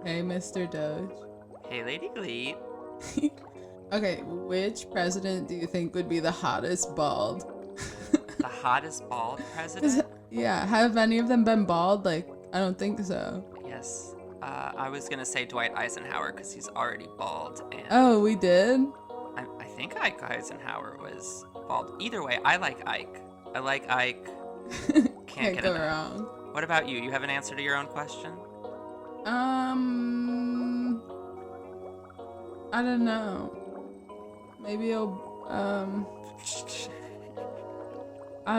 Hey, Mr. Doge. Hey, Lady Gleep. Okay, which president do you think would be the hottest bald? The hottest bald Cause president? yeah, have any of them been bald? Like, I don't think so. Yes. I was gonna say Dwight Eisenhower because he's already bald, and Oh, we did? I think Ike Eisenhower was bald. Either way, I like Ike. I like Ike. Can't get go enough. wrong. What about you? You have an answer to your own question? I don't know. Maybe I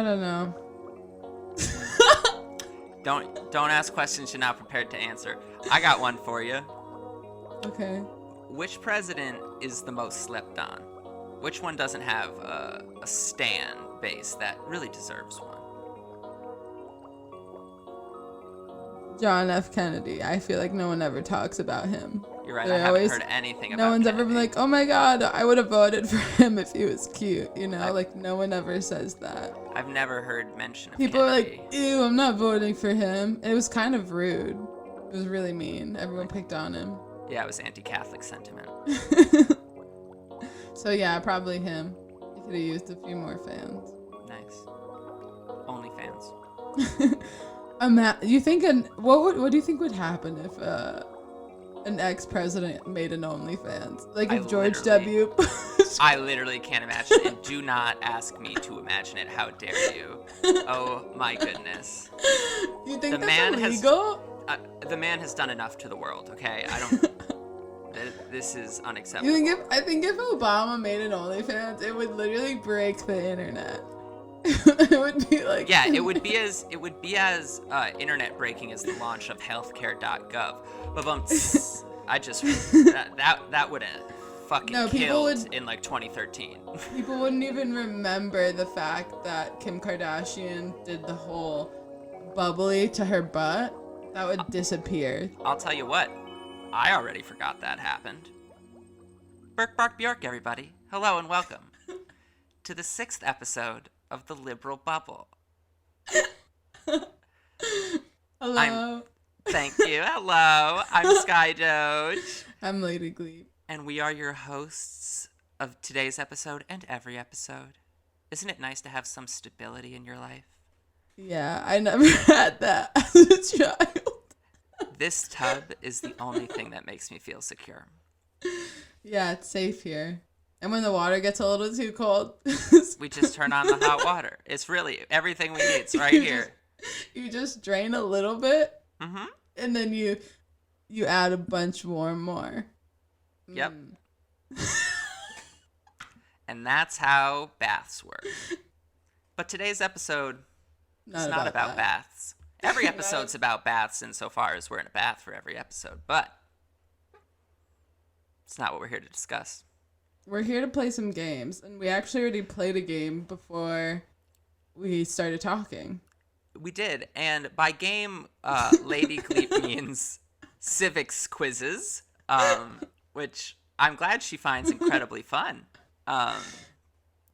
don't know. Don't ask questions you're not prepared to answer. I got one for you. Okay. Which president is the most slept on? Which one doesn't have a stan base that really deserves one? John F. Kennedy. I feel like no one ever talks about him. You're right. They're I haven't always- heard anything about No one's Kennedy. ever been like, oh my god, I would have voted for him if he was cute, you know? Like, no one ever says that. I've never heard mention of People are Kennedy. like, ew, I'm not voting for him. It was kind of rude. It was really mean. Everyone picked on him. Yeah, it was anti-Catholic sentiment. So yeah, probably him. He could have used a few more fans. Nice. Only fans. You think what do you think would happen if an ex-president made an OnlyFans? Like if George W. I literally can't imagine it. Do not ask me to imagine it. How dare you? Oh my goodness. You think The that's man illegal? The man has done enough to the world, okay? I don't... This is unacceptable. I think if Obama made an OnlyFans, it would literally break the internet. It would be like Yeah, it would be as internet breaking as the launch of healthcare.gov. But I just that would have fucking killed in like 2013. People wouldn't even remember the fact that Kim Kardashian did the whole bubbly to her butt. That would disappear. I'll tell you what, I already forgot that happened. Burk Bark Bjork, everybody. Hello and welcome to the 6th episode of the Liberal Bubble. Hello. Thank you. Hello. I'm Skydoge. I'm Lady Gleep. And we are your hosts of today's episode and every episode. Isn't it nice to have some stability in your life? Yeah, I never had that as a child. This tub is the only thing that makes me feel secure. Yeah, it's safe here. And when the water gets a little too cold, we just turn on the hot water. It's really everything we need. It's right here. You just drain a little bit, mm-hmm. and then you add a bunch more. Yep. And that's how baths work. But today's episode is not about baths. Every episode's about baths insofar as we're in a bath for every episode, but it's not what we're here to discuss. We're here to play some games, and we actually already played a game before we started talking. We did, and by game, Lady Gleep means civics quizzes, which I'm glad she finds incredibly fun.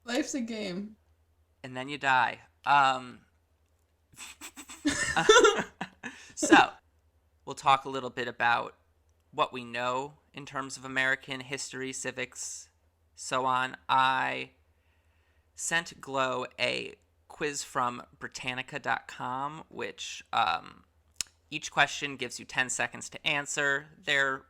Life's a game. And then you die. So, we'll talk a little bit about what we know in terms of American history, civics, so on. I sent Glow a quiz from Britannica.com, which each question gives you 10 seconds to answer. They're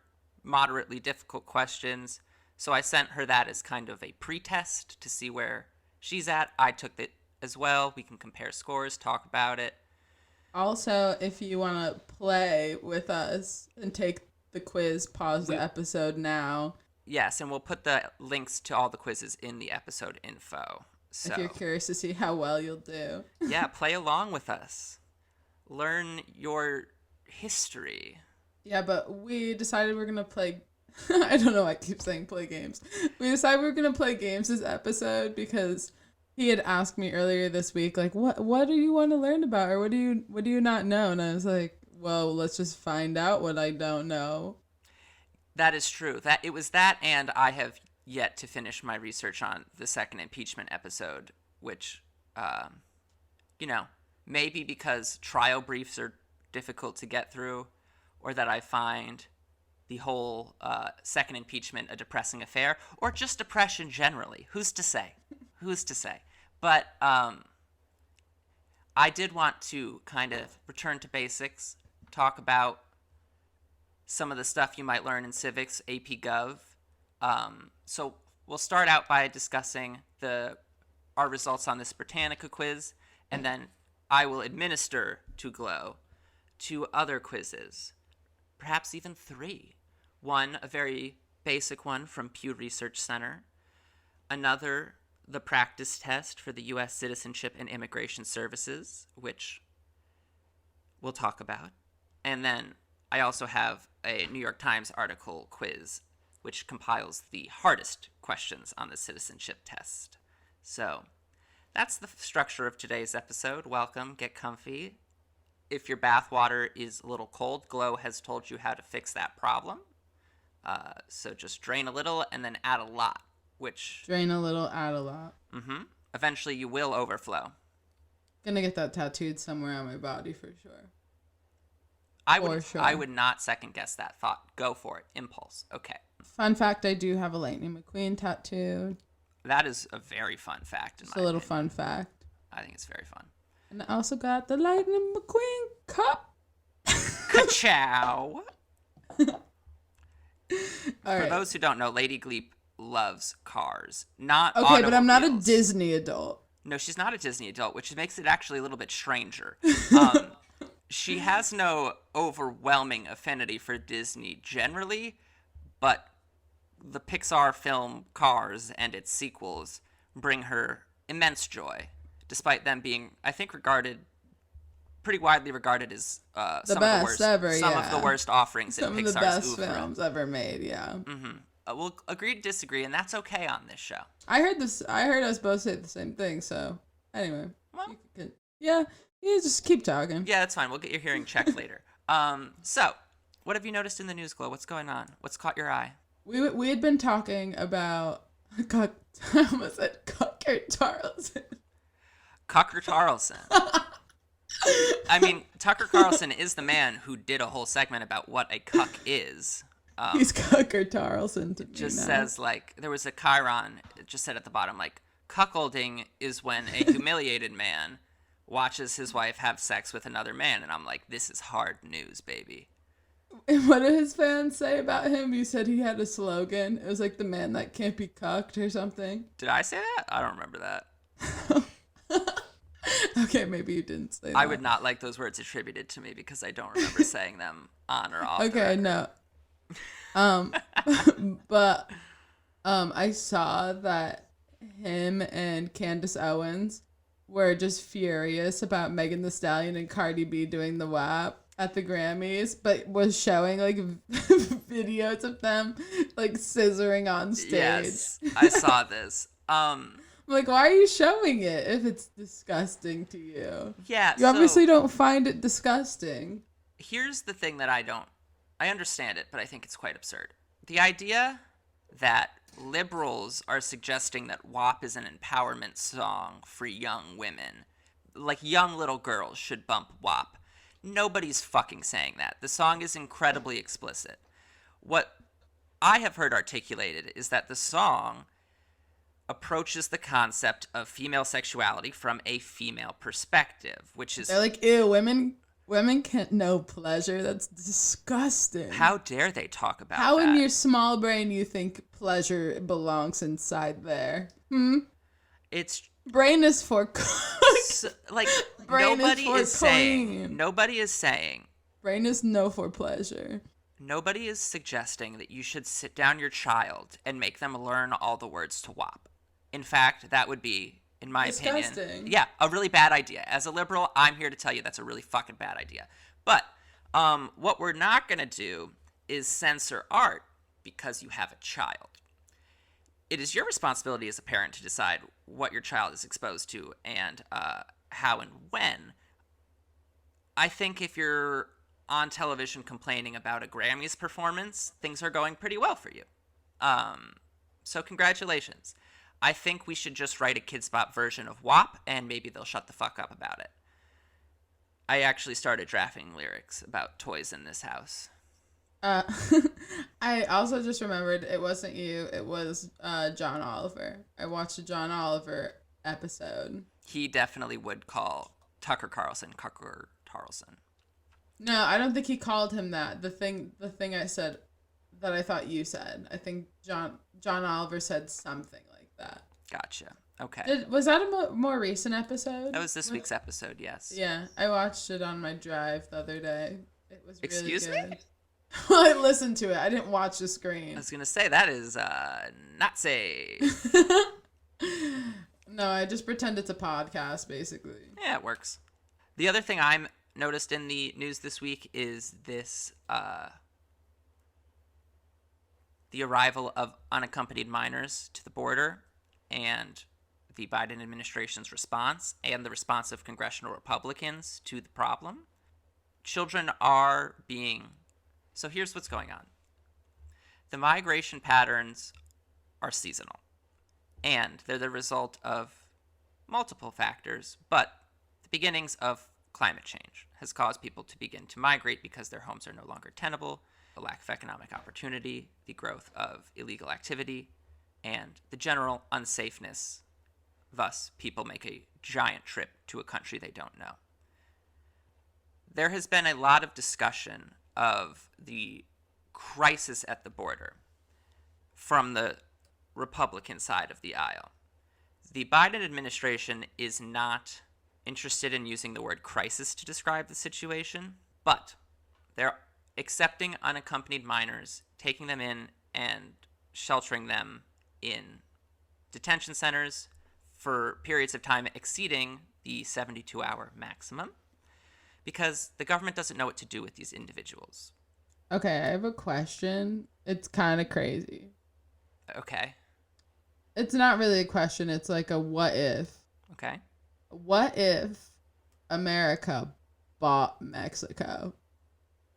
moderately difficult questions, so I sent her that as kind of a pre-test to see where she's at. I took it as well. We can compare scores, talk about it. Also, if you want to play with us and take the quiz, pause the episode now. Yes, and we'll put the links to all the quizzes in the episode info. So, if you're curious to see how well you'll do. Yeah, play along with us. Learn your history. Yeah, but we decided we're going to play... I don't know why I keep saying play games. We decided we were going to play games this episode because he had asked me earlier this week, like, what do you want to learn about? Or what do you not know? And I was like, well, let's just find out what I don't know. That is true. That it was that, and I have yet to finish my research on the second impeachment episode, which, maybe because trial briefs are difficult to get through, or that I find the whole second impeachment a depressing affair, or just depression generally. Who's to say? Who's to say? But I did want to kind of return to basics, talk about some of the stuff you might learn in civics, AP Gov. So we'll start out by discussing our results on this Britannica quiz, and then I will administer to Glow 2 other quizzes, perhaps even 3. One, a very basic one from Pew Research Center. Another, the practice test for the U.S. Citizenship and Immigration Services, which we'll talk about. And then I also have a New York Times article quiz, which compiles the hardest questions on the citizenship test. So that's the structure of today's episode. Welcome, get comfy. If your bathwater is a little cold, Glow has told you how to fix that problem. So just drain a little and then add a lot, which... Drain a little, add a lot. Mm-hmm. Eventually you will overflow. Gonna get that tattooed somewhere on my body for sure. I would not second guess that thought. Go for it. Impulse. Okay. Fun fact, I do have a Lightning McQueen tattoo. That is a very fun fact. Just a little fun fact. I think it's very fun. And I also got the Lightning McQueen cup. Ka-chow. For those who don't know, Lady Gleep loves cars, not okay, but I'm not a automobiles. Disney adult. No, she's not a Disney adult, which makes it actually a little bit stranger. She has no overwhelming affinity for Disney generally, but the Pixar film Cars and its sequels bring her immense joy, despite them being, I think, pretty widely regarded as the best ever. Some of the worst offerings in Pixar's Some of the best oeuvre. films ever made. Yeah. Mm-hmm. We'll agree to disagree, and that's okay on this show. I heard us both say the same thing. So anyway, Well, yeah, just keep talking. Yeah, that's fine. We'll get your hearing checked later. So what have you noticed in the news, Glow? What's going on? What's caught your eye? We had been talking about I almost said Tucker Carlson. Tucker Carlson. I mean, Tucker Carlson is the man who did a whole segment about what a cuck is. He's Tucker Carlson to me just now. Says, like, there was a chyron, it just said at the bottom, like, cuckolding is when a humiliated man watches his wife have sex with another man. And I'm like, this is hard news, baby. And what did his fans say about him? You said he had a slogan. It was like the man that can't be cucked or something. Did I say that? I don't remember that. Okay, maybe you didn't say that. I would not like those words attributed to me because I don't remember saying them on or off. Okay, no. But I saw that him and Candace Owens were just furious about Megan Thee Stallion and Cardi B doing the WAP at the Grammys, but was showing like videos of them like scissoring on stage. Yes, I saw this. Like, why are you showing it if it's disgusting to you? Yeah, you obviously don't find it disgusting. Here's the thing that I understand it, but I think it's quite absurd. The idea that liberals are suggesting that WAP is an empowerment song for young women, like young little girls should bump WAP. Nobody's fucking saying that. The song is incredibly explicit. What I have heard articulated is that the song approaches the concept of female sexuality from a female perspective, which is... They're like, ew, women can't know pleasure. That's disgusting. How dare they talk about How that? in your small brain you think pleasure belongs inside there? It's... Brain is for like, brain nobody is saying... Nobody is saying... Brain is no for pleasure. Nobody is suggesting that you should sit down your child and make them learn all the words to WAP. In fact, that would be, in my opinion, yeah, a really bad idea. As a liberal, I'm here to tell you that's a really fucking bad idea. But what we're not going to do is censor art because you have a child. It is your responsibility as a parent to decide what your child is exposed to and how and when. I think if you're on television complaining about a Grammys performance, things are going pretty well for you. So congratulations. I think we should just write a Kidz Bop version of WAP, and maybe they'll shut the fuck up about it. I actually started drafting lyrics about toys in this house. Uh, I also just remembered it wasn't you. It was John Oliver. I watched a John Oliver episode. He definitely would call Tucker Carlson. No, I don't think he called him that. The thing I said that I thought you said. I think John Oliver said something like that. Gotcha. Okay. Was that a more recent episode? That was this week's episode, yes. Yeah, I watched it on my drive the other day. It was really Excuse good. me? Well, I listened to it. I didn't watch the screen. I was going to say, that is not safe. No, I just pretend it's a podcast, basically. Yeah, it works. The other thing I'm noticed in the news this week is this, the arrival of unaccompanied minors to the border and the Biden administration's response and the response of congressional Republicans to the problem. Children are being... So here's what's going on. The migration patterns are seasonal, and they're the result of multiple factors, but the beginnings of climate change has caused people to begin to migrate because their homes are no longer tenable, the lack of economic opportunity, the growth of illegal activity, and the general unsafeness. Thus, people make a giant trip to a country they don't know. There has been a lot of discussion of the crisis at the border from the Republican side of the aisle. The Biden administration is not interested in using the word crisis to describe the situation, but they're accepting unaccompanied minors, taking them in and sheltering them in detention centers for periods of time exceeding the 72-hour maximum, because the government doesn't know what to do with these individuals. Okay, I have a question. It's kind of crazy. Okay. It's not really a question. It's like a what if. Okay. What if America bought Mexico?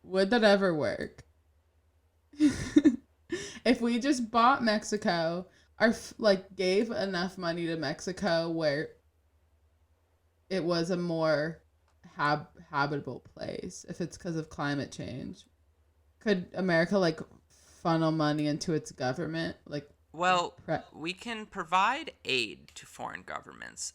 Would that ever work? If we just bought Mexico, gave enough money to Mexico where it was a more habitable place, if it's because of climate change, could America funnel money into its government? We can provide aid to foreign governments.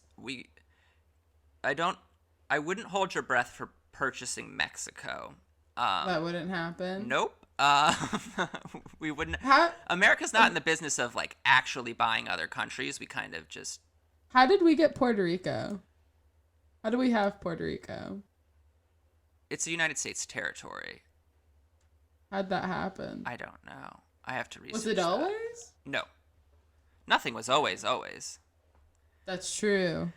I wouldn't hold your breath for purchasing Mexico. That wouldn't happen. Nope. We wouldn't. How, America's not in the business of actually buying other countries. We kind of just. How did we get Puerto Rico? How do we have Puerto Rico? It's a United States territory. How'd that happen? I don't know. I have to research. Was it always? No. Nothing was always. That's true.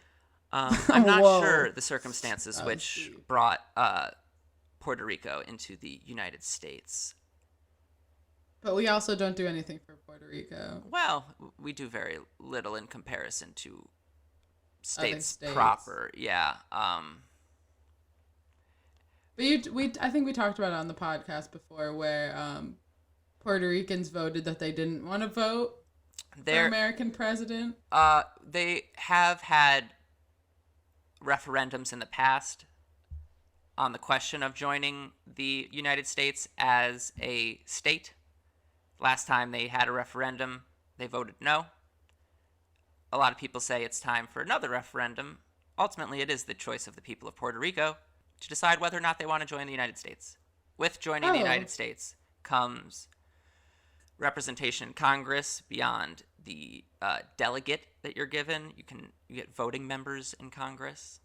I'm not Whoa. sure the circumstances which brought Puerto Rico into the United States. But we also don't do anything for Puerto Rico. Well, we do very little in comparison to states states. proper. Yeah. But I think we talked about it on the podcast before, where Puerto Ricans voted that they didn't want to vote for American president. They have had referendums in the past on the question of joining the United States as a state. Last time they had a referendum, they voted no. A lot of people say it's time for another referendum. Ultimately, it is the choice of the people of Puerto Rico to decide whether or not they want to join the United States. With joining the United States comes representation in Congress beyond the delegate that you're given. You get voting members in Congress.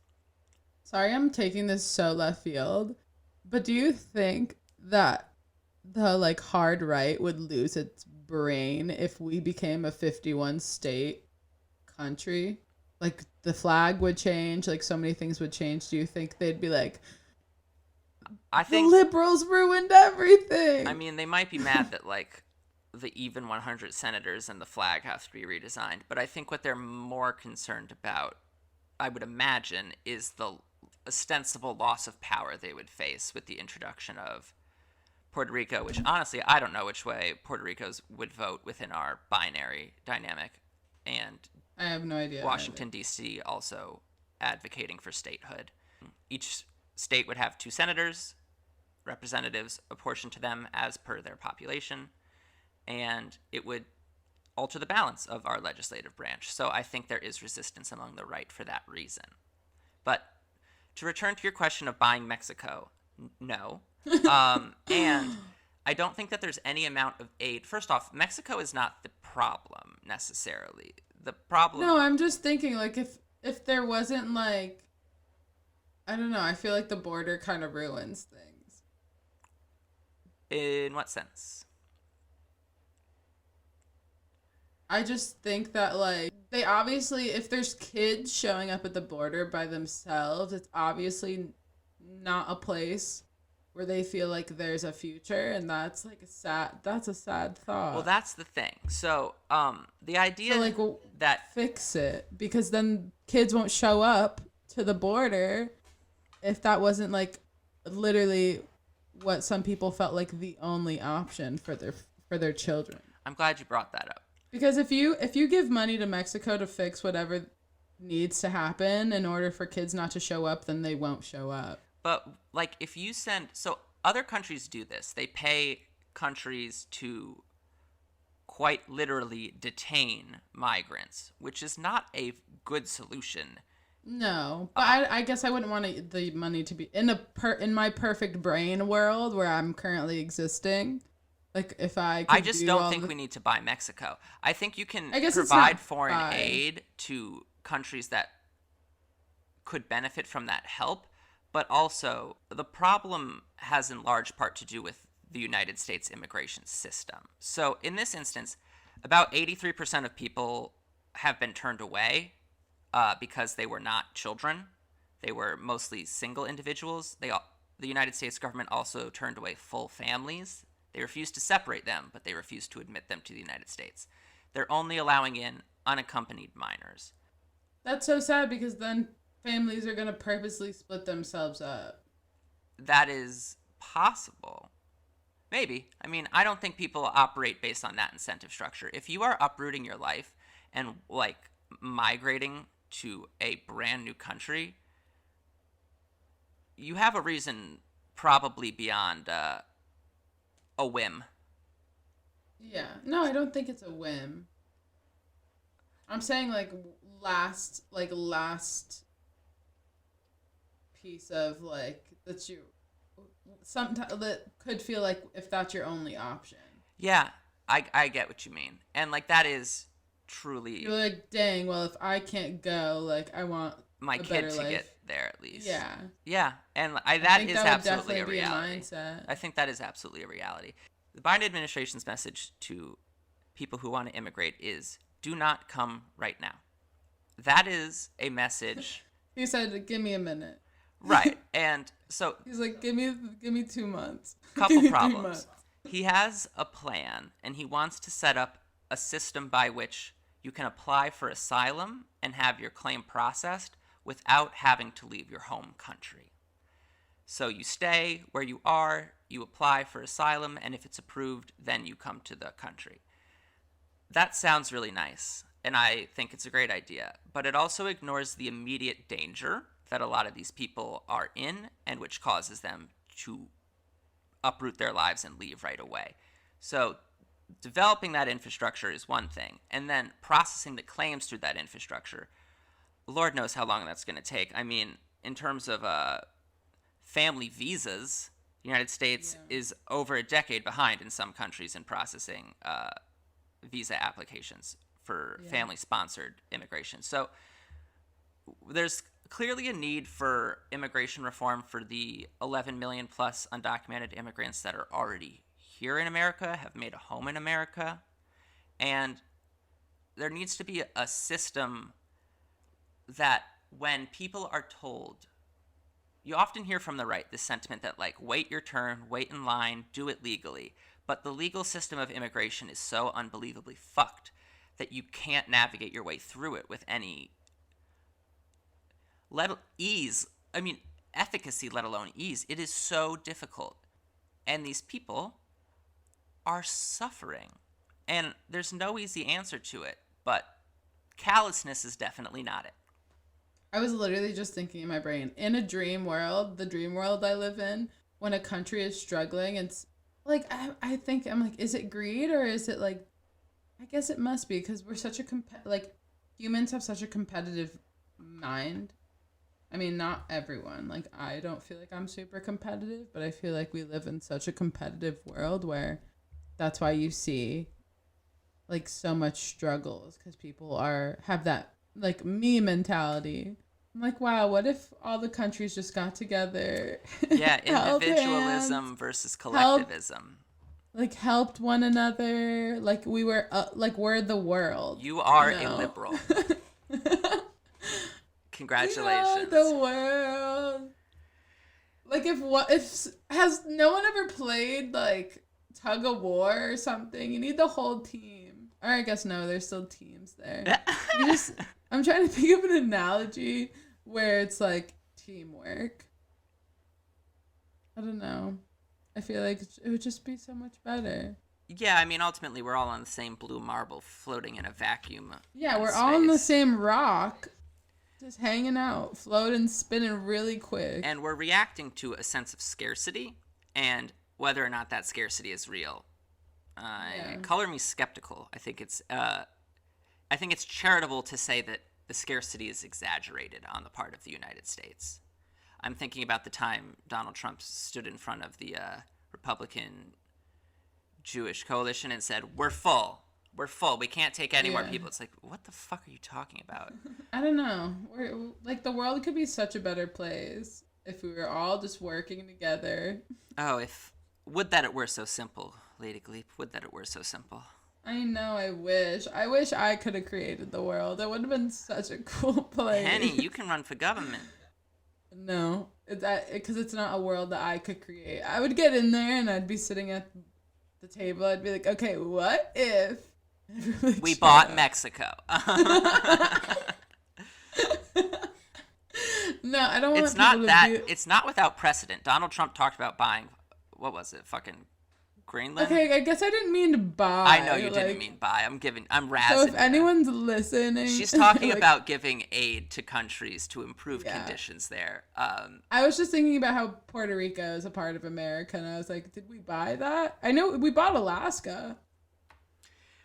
Sorry, I'm taking this so left field, but do you think that the hard right would lose its brain if we became a 51 state country? The flag would change, so many things would change. Do you think they'd be I think the liberals ruined everything? I mean, they might be mad that the even 100 senators and the flag have to be redesigned, but I think what they're more concerned about, I would imagine, is the ostensible loss of power they would face with the introduction of Puerto Rico, which honestly, I don't know which way Puerto Ricos would vote within our binary dynamic. And I have no idea. Washington, D.C. also advocating for statehood. Each state would have 2 senators representatives apportioned to them as per their population, and it would alter the balance of our legislative branch. So I think there is resistance among the right for that reason. But to return to your question of buying Mexico, no. And I don't think that there's any amount of aid. First off, Mexico is not the problem necessarily. The problem. No, I'm just thinking like if there wasn't like, I don't know, I feel like the border kind of ruins things. In what sense? I just think that like they obviously, if there's kids showing up at the border by themselves, it's obviously not a place where they feel like there's a future, and that's like that's a sad thought. Well, that's the thing. So, the idea so, like, well, that fix it, because then kids won't show up to the border if that wasn't like literally what some people felt like the only option for their children. I'm glad you brought that up. Because if you give money to Mexico to fix whatever needs to happen in order for kids not to show up, then they won't show up. But like if you send, so other countries do this. They pay countries to quite literally detain migrants, which is not a good solution. No, but I guess I wouldn't want the money to be in my perfect brain world where I'm currently existing. Like if I just don't think we need to buy Mexico. I think you can I guess provide foreign aid to countries that could benefit from that help. But also, the problem has in large part to do with the United States immigration system. So in this instance, about 83% of people have been turned away because they were not children. They were mostly single individuals. The United States government also turned away full families. They refused to separate them, but they refused to admit them to the United States. They're only allowing in unaccompanied minors. That's so sad, because then families are going to purposely split themselves up. That is possible. Maybe. I mean, I don't think people operate based on that incentive structure. If you are uprooting your life and, like, migrating to a brand new country, you have a reason probably beyond a whim. Yeah. No, I don't think it's a whim. I'm saying, like, last piece of like that you sometimes that could feel like if that's your only option. Yeah, I get what you mean, and like that is truly. You're like, dang. Well, if I can't go, like I want my kid to get there at least. Yeah. Yeah, and that is absolutely a reality. I think that is absolutely a reality. The Biden administration's message to people who want to immigrate is: do not come right now. That is a message. He said, "Give me a minute." Right, and so he's like, give me 2 months. Couple problems. He has a plan, and he wants to set up a system by which you can apply for asylum and have your claim processed without having to leave your home country. So you stay where you are, you apply for asylum, and if it's approved, then you come to the country. That sounds really nice, and I think it's a great idea, but it also ignores the immediate danger that a lot of these people are in, and which causes them to uproot their lives and leave right away. So developing that infrastructure is one thing, and then processing the claims through that infrastructure, Lord knows how long that's going to take. I mean, in terms of family visas, the United States is over a decade behind in some countries in processing visa applications for family-sponsored immigration. So there's clearly a need for immigration reform for the 11 million plus undocumented immigrants that are already here in America, have made a home in America. And there needs to be a system that when people are told, you often hear from the right this sentiment that, like, wait your turn, wait in line, do it legally. But the legal system of immigration is so unbelievably fucked that you can't navigate your way through it with any efficacy, let alone ease. It is so difficult. And these people are suffering. And there's no easy answer to it, but callousness is definitely not it. I was literally just thinking in my brain, in a dream world, the dream world I live in, when a country is struggling, it's like I think I'm like, is it greed or is it like, I guess it must be because we're such a like humans have such a competitive mind. I mean, not everyone. Like, I don't feel like I'm super competitive, but I feel like we live in such a competitive world where that's why you see like so much struggles because people have that like me mentality. I'm like, wow, what if all the countries just got together? Yeah, held individualism hands, versus helped collectivism. helped one another, like we were like we're the world. You are you a know? liberal. We are Congratulations. the world. Like if has no one ever played like tug of war or something? You need the whole team. Or I guess no, there's still teams there. You just I'm trying to think of an analogy where it's like teamwork. I don't know. I feel like it would just be so much better. Yeah, I mean, ultimately, we're all on the same blue marble floating in a vacuum. Yeah, we're space. all on the same rock, just hanging out, floating, spinning really quick. And we're reacting to a sense of scarcity and whether or not that scarcity is real. Color me skeptical. I think it's charitable to say that the scarcity is exaggerated on the part of the United States. I'm thinking about the time Donald Trump stood in front of the Republican Jewish coalition and said, "We're full. We're full. We can't take any more people." It's like, what the fuck are you talking about? I don't know. We're like the world could be such a better place if we were all just working together. Oh, would that it were so simple, Lady Gleep. Would that it were so simple. I know. I wish. I wish I could have created the world. It would have been such a cool place. Henny, you can run for government. No, because it's not a world that I could create. I would get in there and I'd be sitting at the table. I'd be like, okay, what if we bought Mexico? No, I don't want. It's not that. It's not without precedent. Donald Trump talked about buying. What was it? Fucking Greenland. Okay, I guess I didn't mean to buy. I know you didn't mean buy. I'm razzing. So if anyone's listening, she's talking about giving aid to countries to improve conditions there. I was just thinking about how Puerto Rico is a part of America, and I was like, did we buy that? I know we bought Alaska.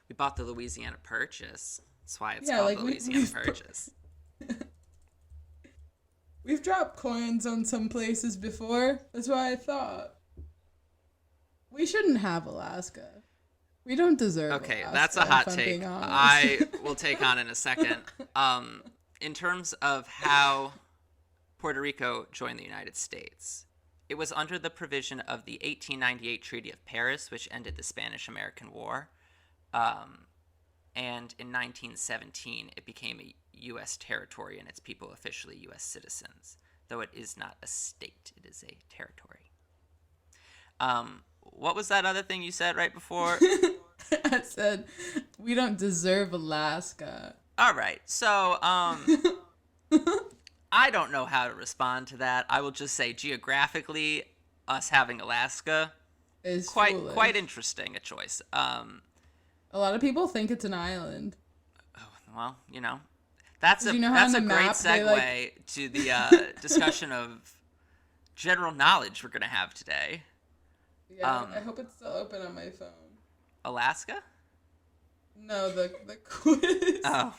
We bought the Louisiana Purchase. That's why it's called the Louisiana Purchase. We've dropped coins on some places before. That's why I thought. We shouldn't have Alaska. We don't deserve Alaska, that's a hot take. I will take on in a second. In terms of how Puerto Rico joined the United States, it was under the provision of the 1898 Treaty of Paris, which ended the Spanish-American War. And in 1917, it became a U.S. territory and its people officially U.S. citizens, though it is not a state. It is a territory. What was that other thing you said right before? I said, we don't deserve Alaska. All right. So, I don't know how to respond to that. I will just say geographically, us having Alaska is quite interesting a choice. A lot of people think it's an island. Oh, well, that's a great segue to the discussion of general knowledge we're going to have today. Yeah, I hope it's still open on my phone. Alaska? No, the quiz. Oh.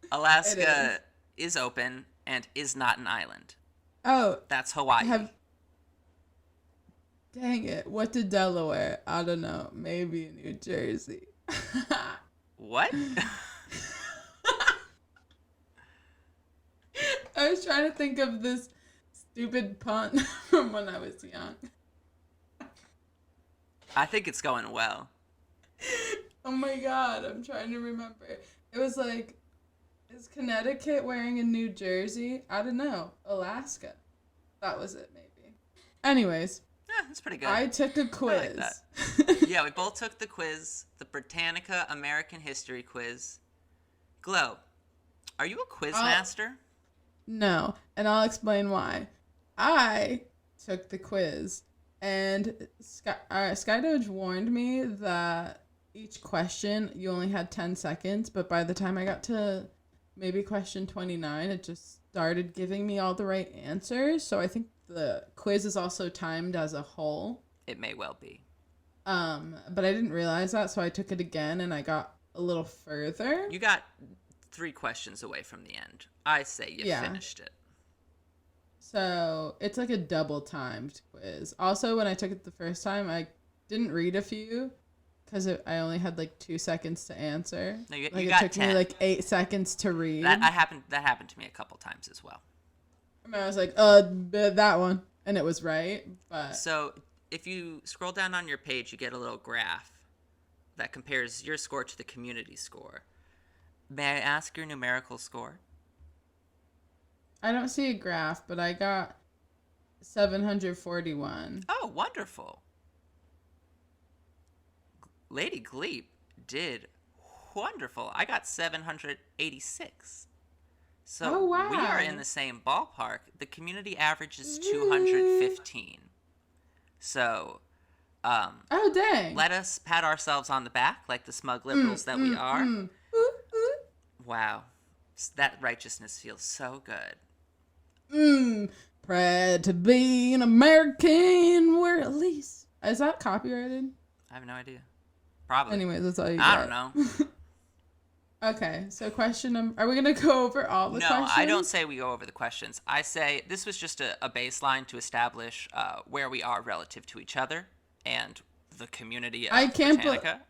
Alaska is open and is not an island. Oh. That's Hawaii. Dang it. What did Delaware? I don't know. Maybe New Jersey. What? I was trying to think of this stupid pun from when I was young. I think it's going well. Oh my god, I'm trying to remember. It was like, is Connecticut wearing a New Jersey? I don't know. Alaska. That was it, maybe. Anyways. Yeah, that's pretty good. I took a quiz. I like that. Yeah, we both took the quiz, the Britannica American History quiz. Glow, are you a quiz master? No, and I'll explain why. I took the quiz, and Skydoge warned me that each question you only had 10 seconds, but by the time I got to maybe question 29, it just started giving me all the right answers. So I think the quiz is also timed as a whole. It may well be. But I didn't realize that, so I took it again and I got a little further. You got 3 questions away from the end. I say you finished it. So it's like a double timed quiz. Also, when I took it the first time, I didn't read a few because I only had like 2 seconds to answer. No, you like got it took 10. me like 8 seconds to read. That happened to me a couple times as well. And I was like, that one, and it was right. But so if you scroll down on your page, you get a little graph that compares your score to the community score. May I ask your numerical score? I don't see a graph, but I got 741. Oh, wonderful. Lady Gleep did wonderful. I got 786. So wow. We are in the same ballpark. The community average is 215. So, oh dang! let us pat ourselves on the back like the smug liberals that we are. Wow, that righteousness feels so good. Proud to be an American. We're at least. Is that copyrighted? I have no idea. Probably. Anyways, that's all you I got. don't know. Okay, so question number... Are we going to go over all the questions? No, I don't say we go over the questions. I say this was just a baseline to establish where we are relative to each other and the community of Britannica.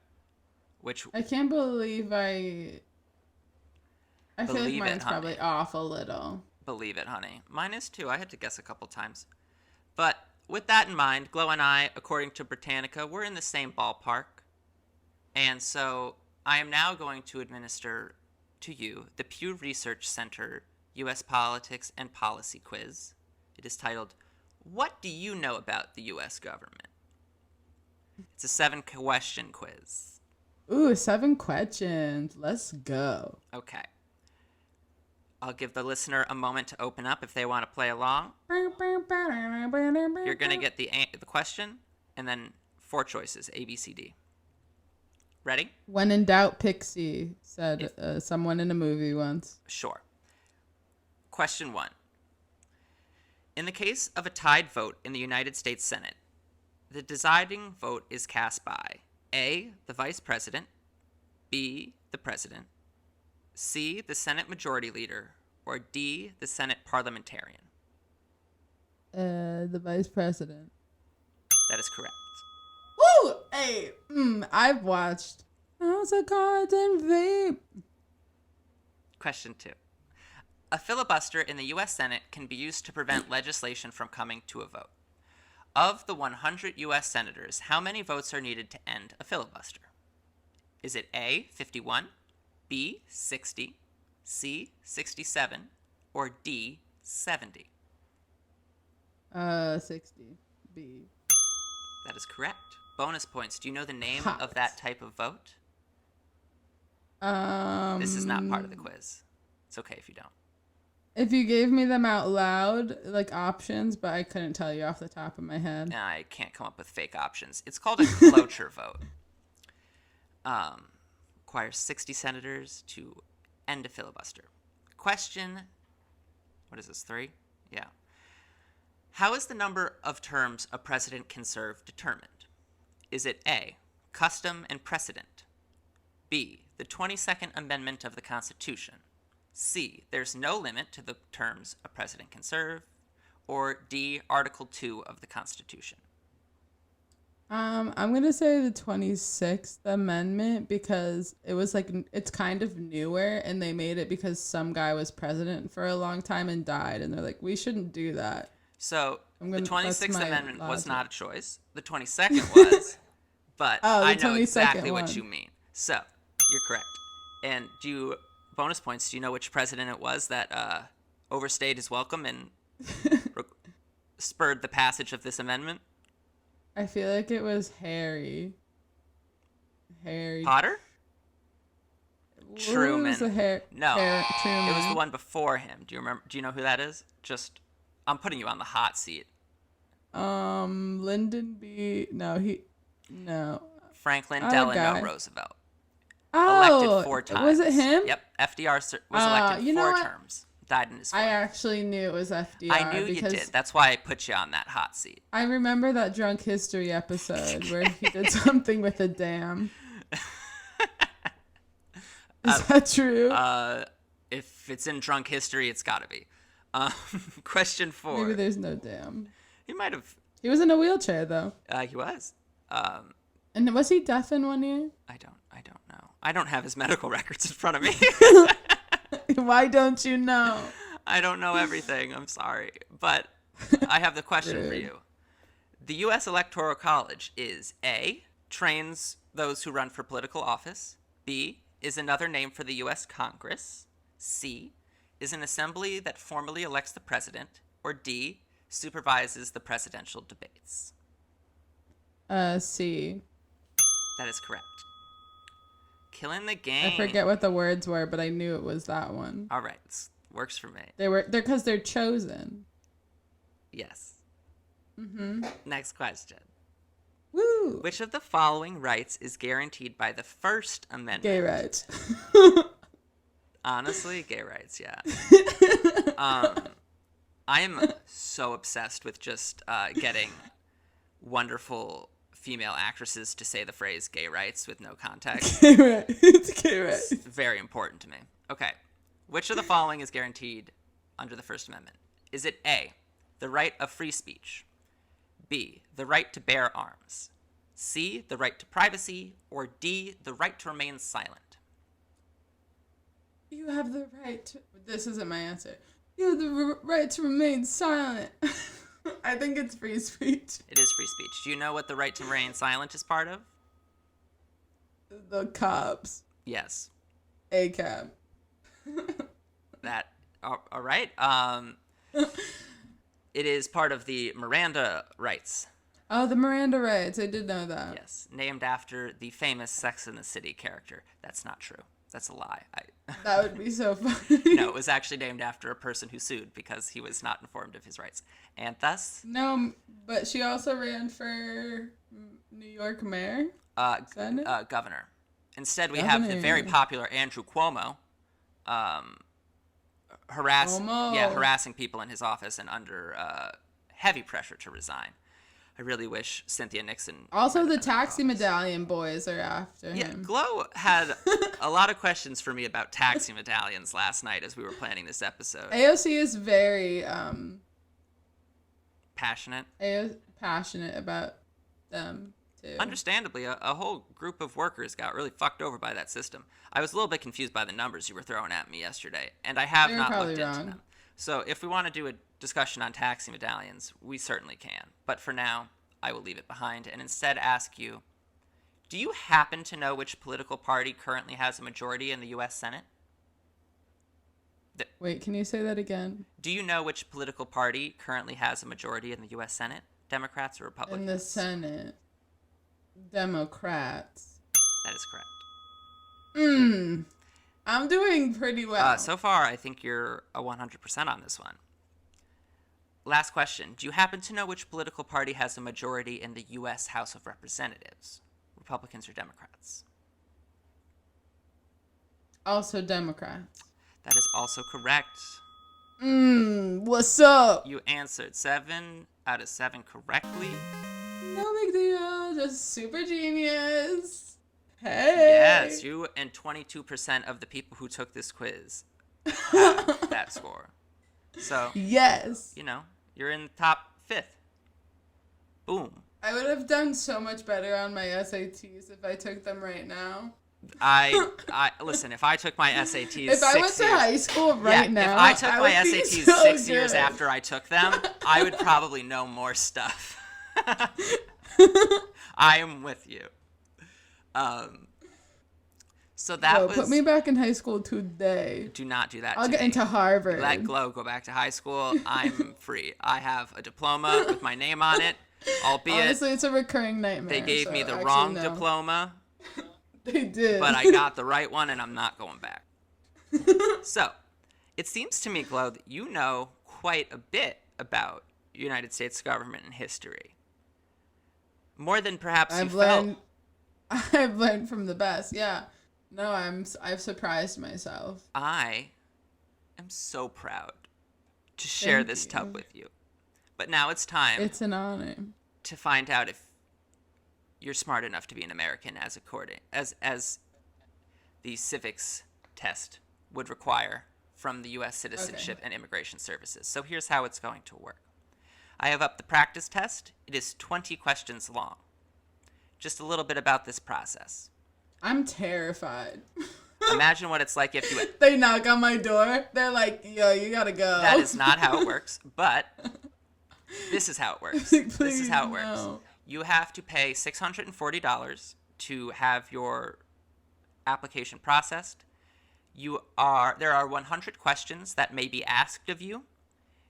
I can't believe I feel like mine's probably off a little. Believe it, honey. Mine is too. I had to guess a couple times. But with that in mind, Glow and I, according to Britannica, we're in the same ballpark. And so I am now going to administer to you the Pew Research Center U.S. Politics and Policy Quiz. It is titled, What Do You Know About the U.S. Government? It's a 7-question quiz. Ooh, 7 questions. Let's go. Okay. I'll give the listener a moment to open up if they want to play along. You're going to get the question and then 4 choices, A, B, C, D. Ready? When in doubt, Pixie, said someone in a movie once. Sure. Question 1. In the case of a tied vote in the United States Senate, the deciding vote is cast by A, the Vice President, B, the President, C, the Senate Majority Leader, or D, the Senate Parliamentarian. The Vice President. That is correct. Woo! Hey, I've watched House of Cards and Vape. Question 2. A filibuster in the U.S. Senate can be used to prevent legislation from coming to a vote. Of the 100 U.S. senators, how many votes are needed to end a filibuster? Is it A, 51, B, 60, C, 67, or D, 70? 60. B. That is correct. Bonus points. Do you know the name of that type of vote? This is not part of the quiz. It's okay if you don't. If you gave me them out loud, like options, but I couldn't tell you off the top of my head. I can't come up with fake options. It's called a cloture vote. Requires 60 senators to end a filibuster. Question, what is this, 3? Yeah. How is the number of terms a president can serve determined? Is it A, custom and precedent, B, the 22nd Amendment of the Constitution, C, there's no limit to the terms a president can serve, or D, Article 2 of the Constitution? I'm going to say the 26th Amendment because it was like, it's kind of newer and they made it because some guy was president for a long time and died. And they're like, we shouldn't do that. So the 26th Amendment was not a choice. The 22nd was, but I know exactly what you mean. So you're correct. And bonus points, do you know which president it was that overstayed his welcome and spurred the passage of this amendment? I feel like it was Harry Potter? Truman. No, Truman. It was the one before him. Do you know who that is? I'm putting you on the hot seat. Lyndon B. No. Franklin Delano Roosevelt. Oh, elected 4 times. Was it him? Yep. FDR was elected 4 terms. Died in his I foot. actually knew it was FDR. I knew you did. That's why I put you on that hot seat. I remember that Drunk History episode where he did something with a dam. Is that true? If it's in Drunk History, it's got to be. Question 4. Maybe there's no dam. He might have. He was in a wheelchair, though. He was. And was he deaf in one ear? I don't know. I don't have his medical records in front of me. Why don't you know? I don't know everything. I'm sorry. But I have the question for you. The U.S. Electoral College is A, trains those who run for political office. B, is another name for the U.S. Congress. C, is an assembly that formally elects the president. Or D, supervises the presidential debates. C. That is correct. Killing the game. I forget what the words were, but I knew it was that one. All right. Works for me. They're because they're chosen. Yes. Mm-hmm. Next question. Woo! Which of the following rights is guaranteed by the First Amendment? Gay rights. Honestly, gay rights, yeah. I am so obsessed with just getting wonderful female actresses to say the phrase gay rights with no context. Gay rights. It's gay rights. It's very important to me. Okay. Which of the following is guaranteed under the First Amendment? Is it A, the right of free speech, B, the right to bear arms, C, the right to privacy, or D, the right to remain silent? You have the right to... This isn't my answer. You have the right to remain silent. I think it's free speech. It is free speech. Do you know what the right to remain silent is part of? The cops. Yes. ACAB. That, all right. It is part of the Miranda rights. Oh, the Miranda rights. I did know that. Yes. Named after the famous Sex and the City character. That's not true. That's a lie. That would be so funny. No, it was actually named after a person who sued because he was not informed of his rights. And thus... No, but she also ran for New York mayor? Governor. Instead, we have the very popular Andrew Cuomo harassing people in his office and under heavy pressure to resign. I really wish Cynthia Nixon... Also, the taxi medallion boys are after him. Yeah, Glow had a lot of questions for me about taxi medallions last night as we were planning this episode. AOC is very... passionate about them, too. Understandably, a whole group of workers got really fucked over by that system. I was a little bit confused by the numbers you were throwing at me yesterday, and I have not looked into them. So if we want to do a discussion on taxi medallions, we certainly can. But for now, I will leave it behind and instead ask you, do you happen to know which political party currently has a majority in the U.S. Senate? Wait, can you say that again? Do you know which political party currently has a majority in the U.S. Senate? Democrats or Republicans? In the Senate, Democrats. That is correct. I'm doing pretty well. So far, I think you're a 100% on this one. Last question. Do you happen to know which political party has a majority in the U.S. House of Representatives? Republicans or Democrats? Also Democrats. That is also correct. What's up? You answered 7 out of 7 correctly. No big deal. Just super genius. Hey. Yes, you and 22% of the people who took this quiz have that score. So, yes. You know, you're in the top 5th. Boom. I would have done so much better on my SATs if I took them right now. I listen, if I took my SATs if I went to high school right now, if I took my SATs so 6 good. years after I took them, I would probably know more stuff. I am with you. So that was... Put me back in high school today. Do not do that. I'll get into Harvard. Let Glow go back to high school. I'm free. I have a diploma with my name on it. Albeit, honestly, it's a recurring nightmare. They gave me the wrong diploma. They did. But I got the right one, and I'm not going back. So, it seems to me, Glow, that you know quite a bit about United States government and history. More than perhaps you felt. I've learned from the best, yeah. No, I've surprised myself. I am so proud to share Thank this you. tub with you. But now it's time It's an honor. to find out if you're smart enough to be an American as the civics test would require from the U.S. Citizenship and Immigration Services. So here's how it's going to work. I have up the practice test. It is 20 questions long. Just a little bit about this process. I'm terrified. Imagine what it's like if you... They knock on my door. They're like, yo, you gotta go. That is not how it works, but this is how it works. Please, this is how it works. no. You have to pay $640 to have your application processed. There are 100 questions that may be asked of you.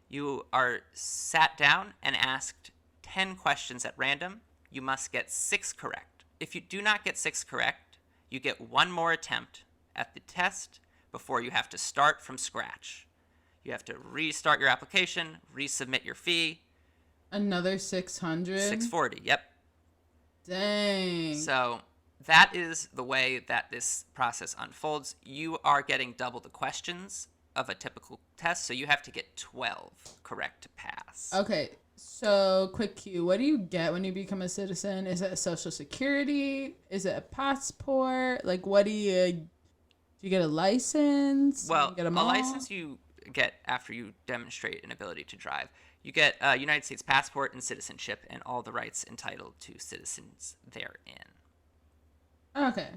You are sat down and asked 10 questions at random. You must get 6 correct. If you do not get 6 correct, you get one more attempt at the test before you have to start from scratch. You have to restart your application, resubmit your fee. Another 600? $640, yep. Dang. So that is the way that this process unfolds. You are getting double the questions of a typical test, so you have to get 12 correct to pass. Okay, so quick cue. What do you get when you become a citizen? Is it a social security? Is it a passport? Like, what do you get a license? Well, you get a license you get after you demonstrate an ability to drive. You get a United States passport and citizenship and all the rights entitled to citizens therein. Okay.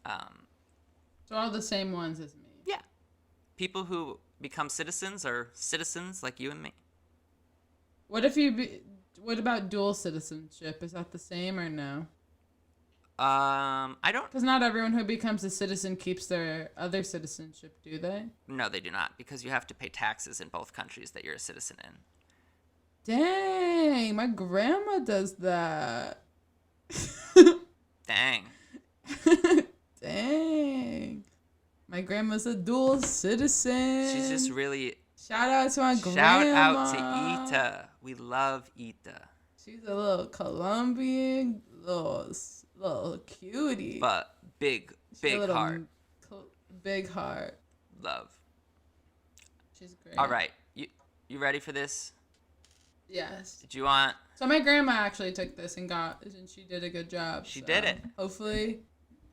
So all the same ones as me. Yeah. People who become citizens are citizens like you and me. What about dual citizenship? Is that the same or no? I don't... Because not everyone who becomes a citizen keeps their other citizenship, do they? No, they do not, because you have to pay taxes in both countries that you're a citizen in. Dang, my grandma does that. Dang. Dang. My grandma's a dual citizen. She's just really... Shout out to my grandma. Shout out to Ita. We love Ita. She's a little Colombian, little cutie. But big heart. Big heart. Love. She's great. All right. You ready for this? Yes. Do you want... So my grandma actually took this and she did a good job. She did it. Hopefully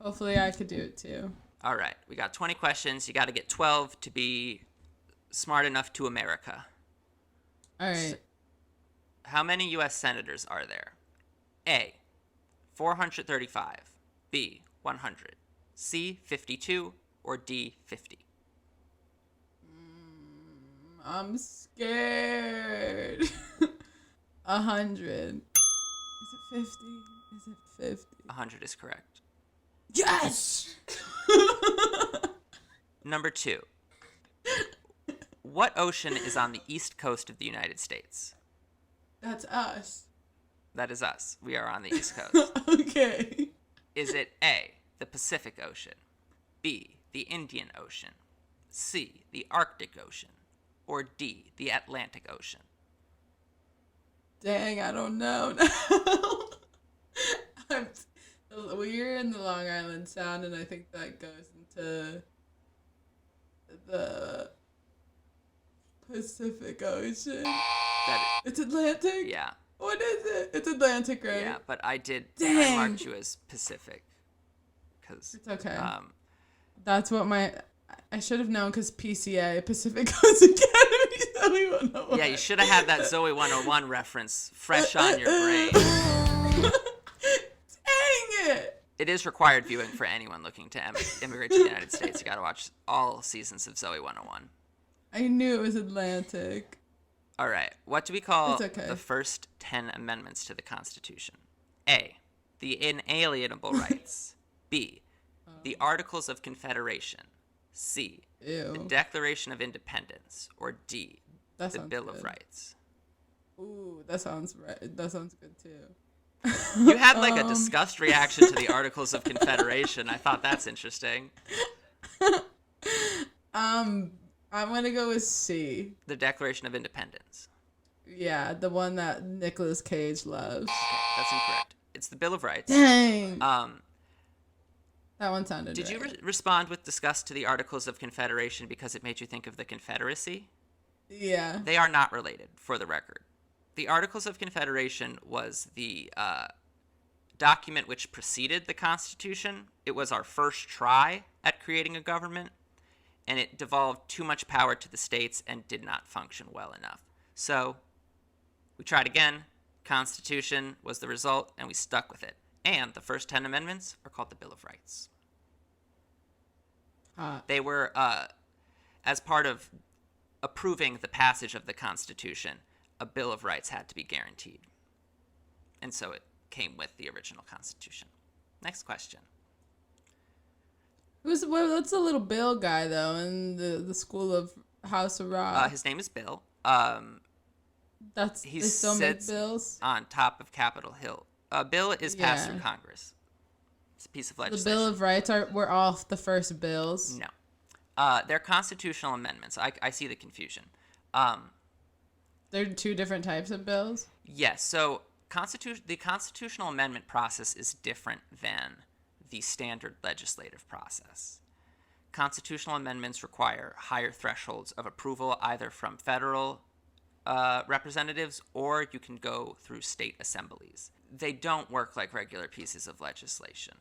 I could do it too. All right. We got 20 questions. You got to get 12 to be smart enough to aMeRiCa. All right. How many U.S. senators are there? A, 435. B, 100. C, 52. Or D, 50. I'm scared. 100. Is it 50? Is it 50? 100 is correct. Yes! Number 2. What ocean is on the east coast of the United States? That's us. That is us. We are on the east coast. Okay. Is it A, the Pacific Ocean, B, the Indian Ocean, C, the Arctic Ocean, or D, the Atlantic Ocean? Dang, I don't know. We're in the Long Island Sound, and I think that goes into the Pacific Ocean. It's Atlantic? Yeah. What is it? It's Atlantic, right? Yeah, but I Dang. marked you as Pacific. Cause, It's okay. That's what I should have known because PCA, Pacific Coast Academy, Zoe 101. Yeah, you should have had that Zoe 101 reference fresh on your brain. Dang it! It is required viewing for anyone looking to immigrate to the United States. You got to watch all seasons of Zoe 101. I knew it was Atlantic. All right. What do we call It's okay. the first 10 amendments to the Constitution? A, the inalienable rights. B, the Articles of Confederation. C, Ew. the Declaration of Independence. Or D, That the sounds Bill good. of Rights. Ooh, that sounds right. That sounds good too. You had like a disgust reaction to the Articles of Confederation. I thought that's interesting. I'm gonna go with C. The Declaration of Independence. Yeah, the one that Nicolas Cage loves. Okay, that's incorrect. It's the Bill of Rights. Dang. That one sounded Did you right. respond with disgust to the Articles of Confederation because it made you think of the Confederacy? Yeah. They are not related, for the record. The Articles of Confederation was the document which preceded the Constitution. It was our first try at creating a government, and it devolved too much power to the states and did not function well enough. So we tried again. Constitution was the result, and we stuck with it. And the first 10 amendments are called the Bill of Rights. They were, as part of approving the passage of the Constitution, a Bill of Rights had to be guaranteed. And so it came with the original Constitution. Next question. What's the little Bill guy, though, in the school of House of Rock? His name is Bill. They still make bills? On top of Capitol Hill. Bill is passed through Congress. It's a piece of legislation. The Bill of Rights were all the first bills? No. They're constitutional amendments. I see the confusion. They're two different types of bills? Yes. So the constitutional amendment process is different than the standard legislative process. Constitutional amendments require higher thresholds of approval either from federal representatives or you can go through state assemblies. They don't work like regular pieces of legislation.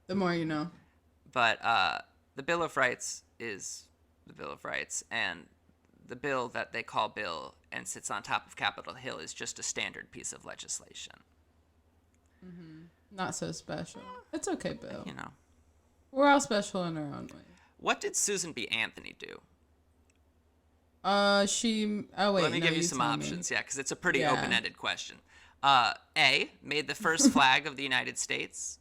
The more you know. But the Bill of Rights is the Bill of Rights, and the bill that they call Bill and sits on top of Capitol Hill is just a standard piece of legislation. Mm-hmm. Not so special. It's okay, Bill. You know. We're all special in our own way. What did Susan B. Anthony do? Oh, wait. Let me give you some options, because it's a pretty open-ended question. A, made the first flag of the United States.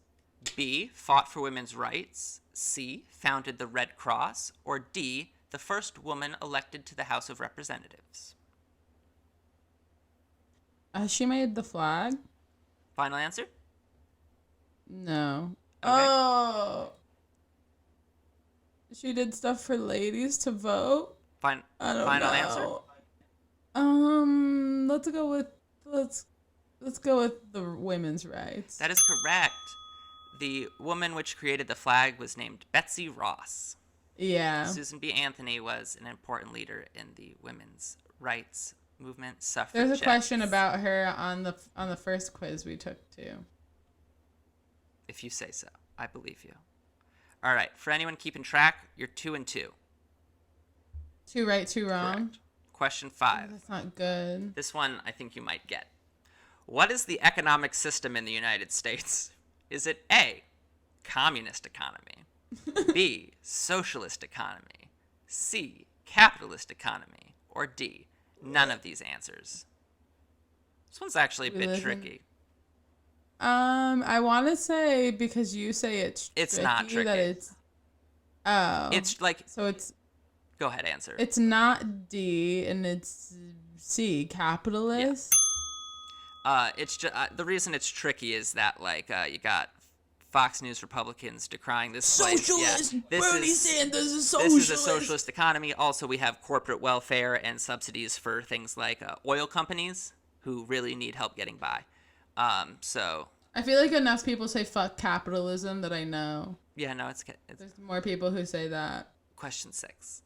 B, fought for women's rights. C, founded the Red Cross. Or D, the first woman elected to the House of Representatives. She made the flag? Final answer? No. Okay. Oh. She did stuff for ladies to vote? Final answer? Let's go with the women's rights. That is correct. The woman which created the flag was named Betsy Ross. Yeah. Susan B. Anthony was an important leader in the women's rights movement, suffragettes. There's a question about her on the first quiz we took too. If you say so, I believe you. All right, for anyone keeping track, you're 2-2. 2 right, 2 wrong. Correct. Question 5. That's not good. This one I think you might get. What is the economic system in the United States? Is it A, communist economy, B, socialist economy, C, capitalist economy, or D, none of these answers? This one's actually a bit tricky. I want to say because you say it's not tricky. That it's It's like so it's. Go ahead, answer. It's not D and it's C, capitalist. It's just the reason it's tricky is that you got Fox News Republicans decrying this socialist. Yeah, Bernie Sanders is socialist. This is a socialist economy. Also, we have corporate welfare and subsidies for things like oil companies who really need help getting by. So I feel like enough people say fuck capitalism that I know. Yeah, no, it's there's more people who say that. Question 6.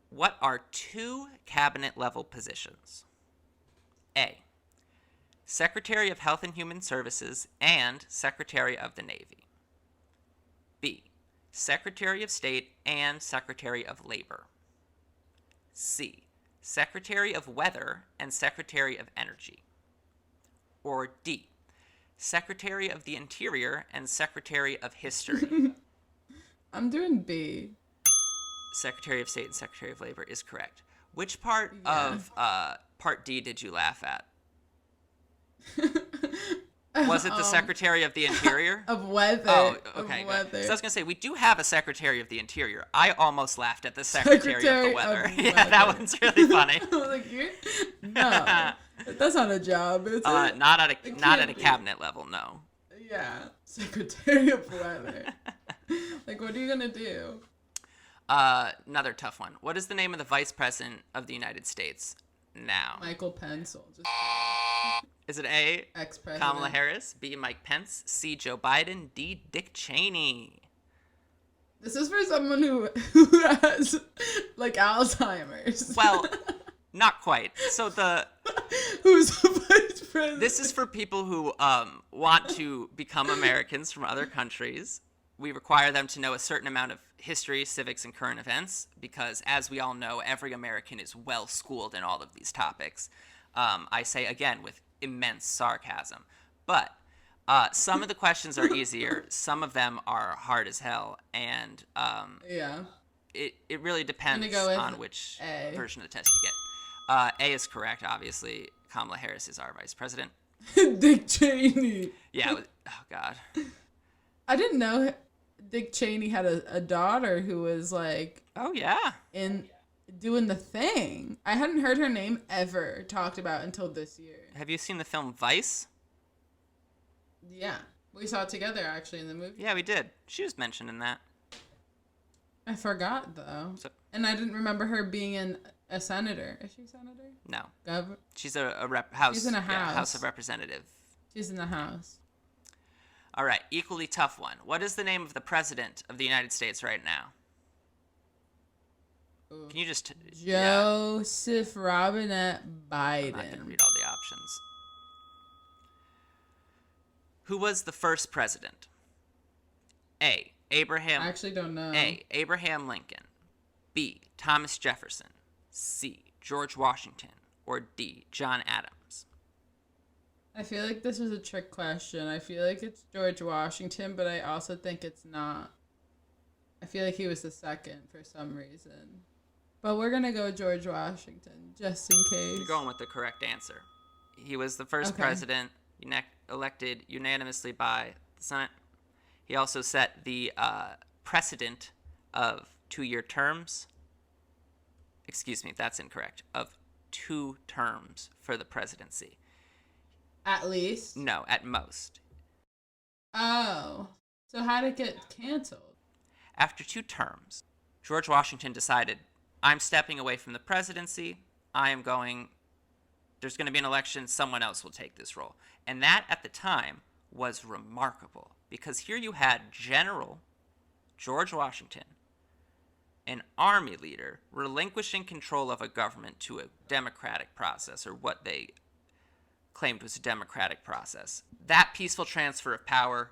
What are 2 cabinet level positions? A, Secretary of Health and Human Services and Secretary of the Navy. B, Secretary of State and Secretary of Labor. C, Secretary of Weather and Secretary of Energy. Or D, Secretary of the Interior and Secretary of History. I'm doing B. Secretary of State and Secretary of Labor is correct. Which part of Part D did you laugh at? Was it the Secretary of the Interior? Of Weather. Oh, okay. Of weather. So I was going to say, we do have a Secretary of the Interior. I almost laughed at the Secretary of the Weather. Yeah, that one's really funny. No, that's not a job, is it? Not at a cabinet level, no. Yeah, Secretary of Weather. What are you going to do? Another tough one. What is the name of the Vice President of the United States now? Michael Pencil. Is it A, Ex-president. Kamala Harris, B, Mike Pence, C, Joe Biden, D, Dick Cheney? This is for someone who has like Alzheimer's. Well, not quite. So who's the vice president? this is for people who want to become Americans from other countries. We require them to know a certain amount of history, civics, and current events because, as we all know, every American is well schooled in all of these topics. I say again with immense sarcasm, but some of the questions are easier. Some of them are hard as hell, and yeah, it really depends on which version of the test you get. A is correct, obviously. Kamala Harris is our vice president. Dick Cheney. Yeah. Oh God. I didn't know Dick Cheney had a daughter who was like. Oh yeah. In doing the thing. I hadn't heard her name ever talked about until this year. Have you seen the film Vice? Yeah. We saw it together, actually, in the movie. Yeah, we did. She was mentioned in that. I forgot, though. And I didn't remember her being a senator. Is she a senator? No. She's a house. She's in a house. Yeah, House of Representative. She's in the House. All right, equally tough one. What is the name of the president of the United States right now? Ooh. Can you just... Joseph Robinette Biden. I'm not going to read all the options. Who was the first president? A, Abraham... I actually don't know. A, Abraham Lincoln. B, Thomas Jefferson. C, George Washington. Or D, John Adams. I feel like this is a trick question. I feel like it's George Washington, but I also think it's not. I feel like he was the second for some reason. But we're going to go George Washington, just in case. You're going with the correct answer. He was the first president elected unanimously by the Senate. He also set the precedent of 2-year terms. Excuse me, that's incorrect. Of 2 terms for the presidency. At least? No, at most. Oh. So how did it get canceled? After 2 terms, George Washington decided, I'm stepping away from the presidency. There's going to be an election. Someone else will take this role. And that, at the time, was remarkable. Because here you had General George Washington, an army leader, relinquishing control of a government to a democratic process, or what they claimed was a democratic process. That peaceful transfer of power,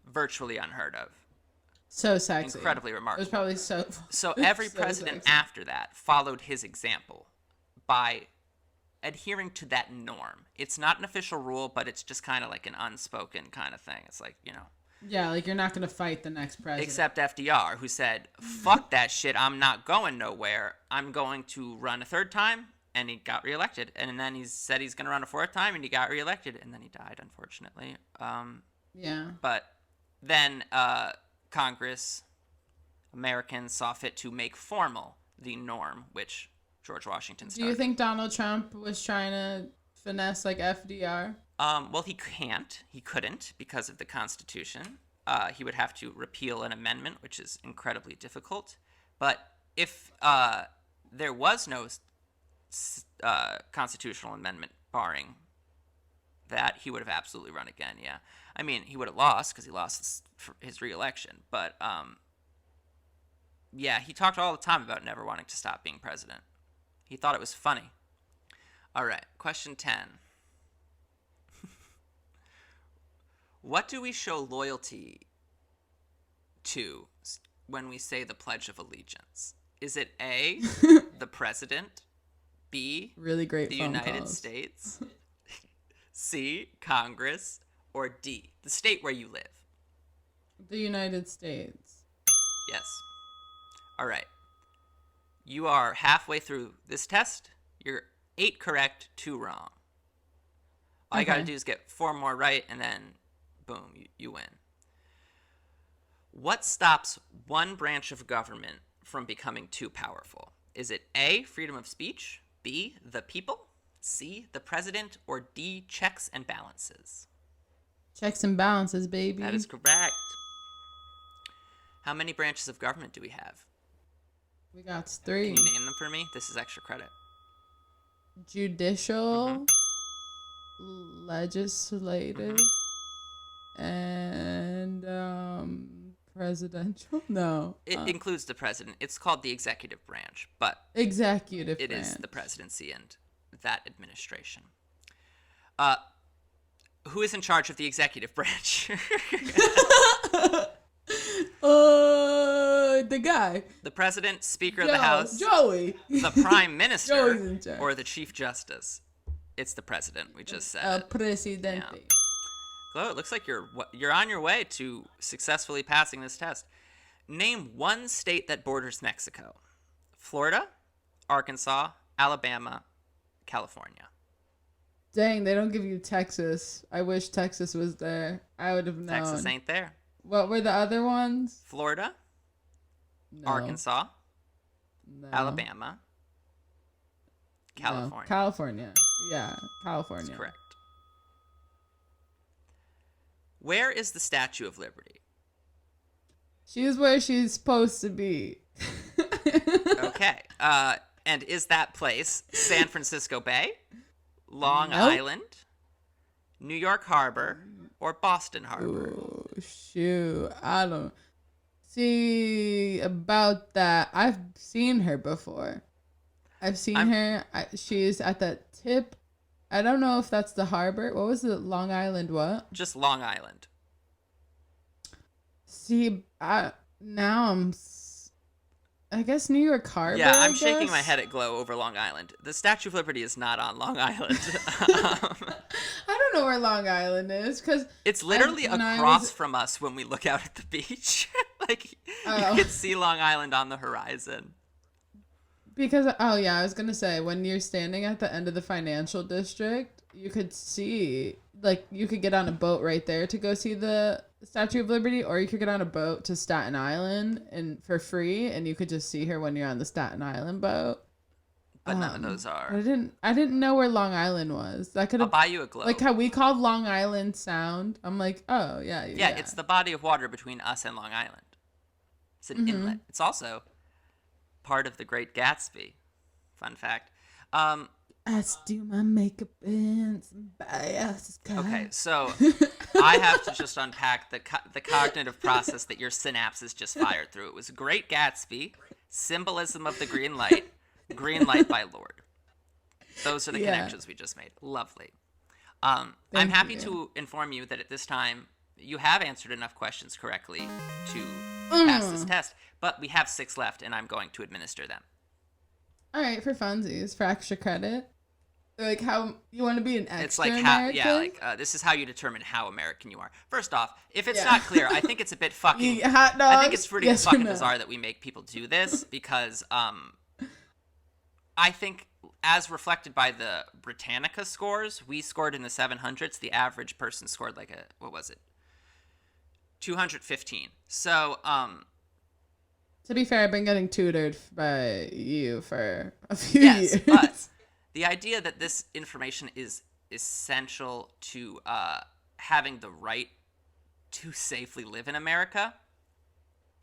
virtually unheard of. So sexy. Incredibly remarkable. It was probably so... So every president after that followed his example by adhering to that norm. It's not an official rule, but it's just kind of like an unspoken kind of thing. It's like, Yeah, like you're not going to fight the next president. Except FDR, who said, fuck that shit, I'm not going nowhere. I'm going to run a 3rd time, and he got reelected. And then he said he's going to run a 4th time, and he got reelected. And then he died, unfortunately. Yeah. But then Congress, Americans saw fit to make formal the norm, which George Washington started. Do you think Donald Trump was trying to finesse like FDR? Well, he can't. He couldn't because of the Constitution. He would have to repeal an amendment, which is incredibly difficult. But if there was no constitutional amendment barring that, he would have absolutely run again, yeah. I mean, he would have lost because he lost his re-election. But, yeah, he talked all the time about never wanting to stop being president. He thought it was funny. All right, question 10. What do we show loyalty to when we say the Pledge of Allegiance? Is it A, the president, B, really great the phone United calls. States, C, Congress, or D, the state where you live? The United States. Yes. All right. You are halfway through this test. You're 8 correct, 2 wrong. All you got to do is get 4 more right, and then boom, you win. What stops one branch of government from becoming too powerful? Is it A, freedom of speech, B, the people, C, the president, or D, checks and balances? Checks and balances, baby. That is correct. How many branches of government do we have? We got 3. Can you name them for me? This is extra credit. Judicial, legislative and presidential. No, It includes the president. It's called the executive branch, but executive. it branch. is the presidency and that administration. Who is in charge of the executive branch? The guy. The president, Speaker of the House, Joey. the Prime Minister, Joey's in charge. or the Chief Justice. It's the president. We just said it. Presidente. Yeah. Chloe, it looks like you're on your way to successfully passing this test. Name one state that borders Mexico. Florida, Arkansas, Alabama, California. Dang, they don't give you Texas. I wish Texas was there. I would have known. Texas ain't there. What were the other ones? Florida, No. Arkansas, No. Alabama, California. No. California. Yeah, California. That's correct. Where is the Statue of Liberty? She's where she's supposed to be. Okay. And is that place San Francisco Bay, Long Nope. Island, New York Harbor, or Boston Harbor? Oh, shoot. I don't see about that. I've seen her before. I've seen her. She's at that tip. I don't know if that's the harbor. What was it? Long Island what? Just Long Island. See, now I guess New York Harbor. Yeah, I'm I shaking guess? my head at Glow over Long Island. The Statue of Liberty is not on Long Island. I don't know where Long Island is because It's literally across from us when we look out at the beach. Like, you can see Long Island on the horizon. Because, I was going to say, when you're standing at the end of the financial district, you could see, like, you could get on a boat right there to go see the Statue of Liberty, or you could get on a boat to Staten Island and for free, and you could just see her when you're on the Staten Island boat. But none of those are. I didn't know where Long Island was. That could I'll have, buy you a globe. like how we called Long Island Sound. I'm like, oh, yeah. Yeah, it's the body of water between us and Long Island. It's an inlet. It's also part of the Great Gatsby. Fun fact. I do my makeup and somebody else's car. Okay, so I have to just unpack the cognitive process that your synapses just fired through. It was Great Gatsby, symbolism of the green light by Lord. Those are the connections we just made. Lovely. I'm happy to inform you that at this time you have answered enough questions correctly to pass this test, but we have 6 left, and I'm going to administer them. All right, for funsies, for extra credit. Like how you want to be an extra It's like American? this is how you determine how American you are. First off, if it's not clear, I think it's a bit fucking. Eat hot dogs? I think it's pretty Yes or fucking no? bizarre that we make people do this because I think as reflected by the Britannica scores, we scored in the 700s. The average person scored like 215. So To be fair, I've been getting tutored by you for a few yes, years. but the idea that this information is essential to having the right to safely live in America,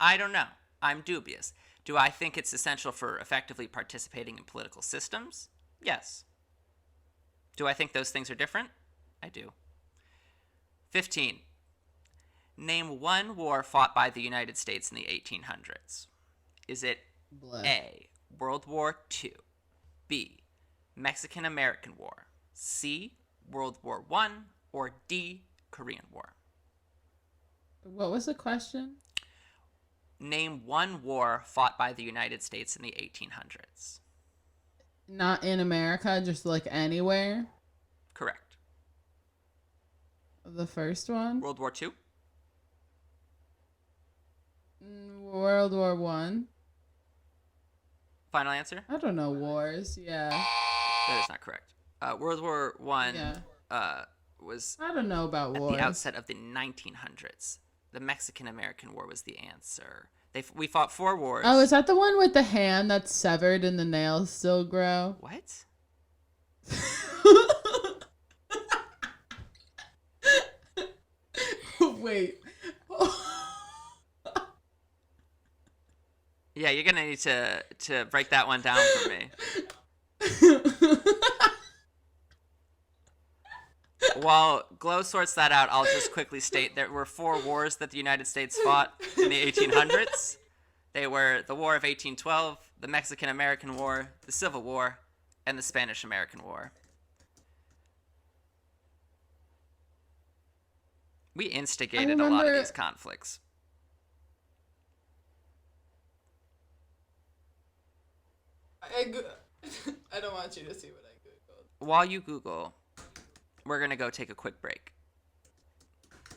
I don't know. I'm dubious. Do I think it's essential for effectively participating in political systems? Yes. Do I think those things are different? I do. 15. Name one war fought by the United States in the 1800s. Is it A, World War II, B, Mexican-American War, C, World War I, or D, Korean War? What was the question? Name one war fought by the United States in the 1800s. Not in America, just like anywhere. Correct. The first one? World War II? World War One. Final answer? I don't know wars. Yeah. That is not correct. World War I Yeah. was I don't know about at wars. the outset of the 1900s. The Mexican-American War was the answer. We fought 4 wars. Oh, is that the one with the hand that's severed and the nails still grow? What? Wait. Yeah, you're gonna need to break that one down for me. While Glow sorts that out, I'll just quickly state there were 4 wars that the United States fought in the 1800s. They were the War of 1812, the Mexican-American War, the Civil War, and the Spanish-American War. We instigated a lot of these conflicts. I don't want you to see what I Googled. While you Google, we're going to go take a quick break.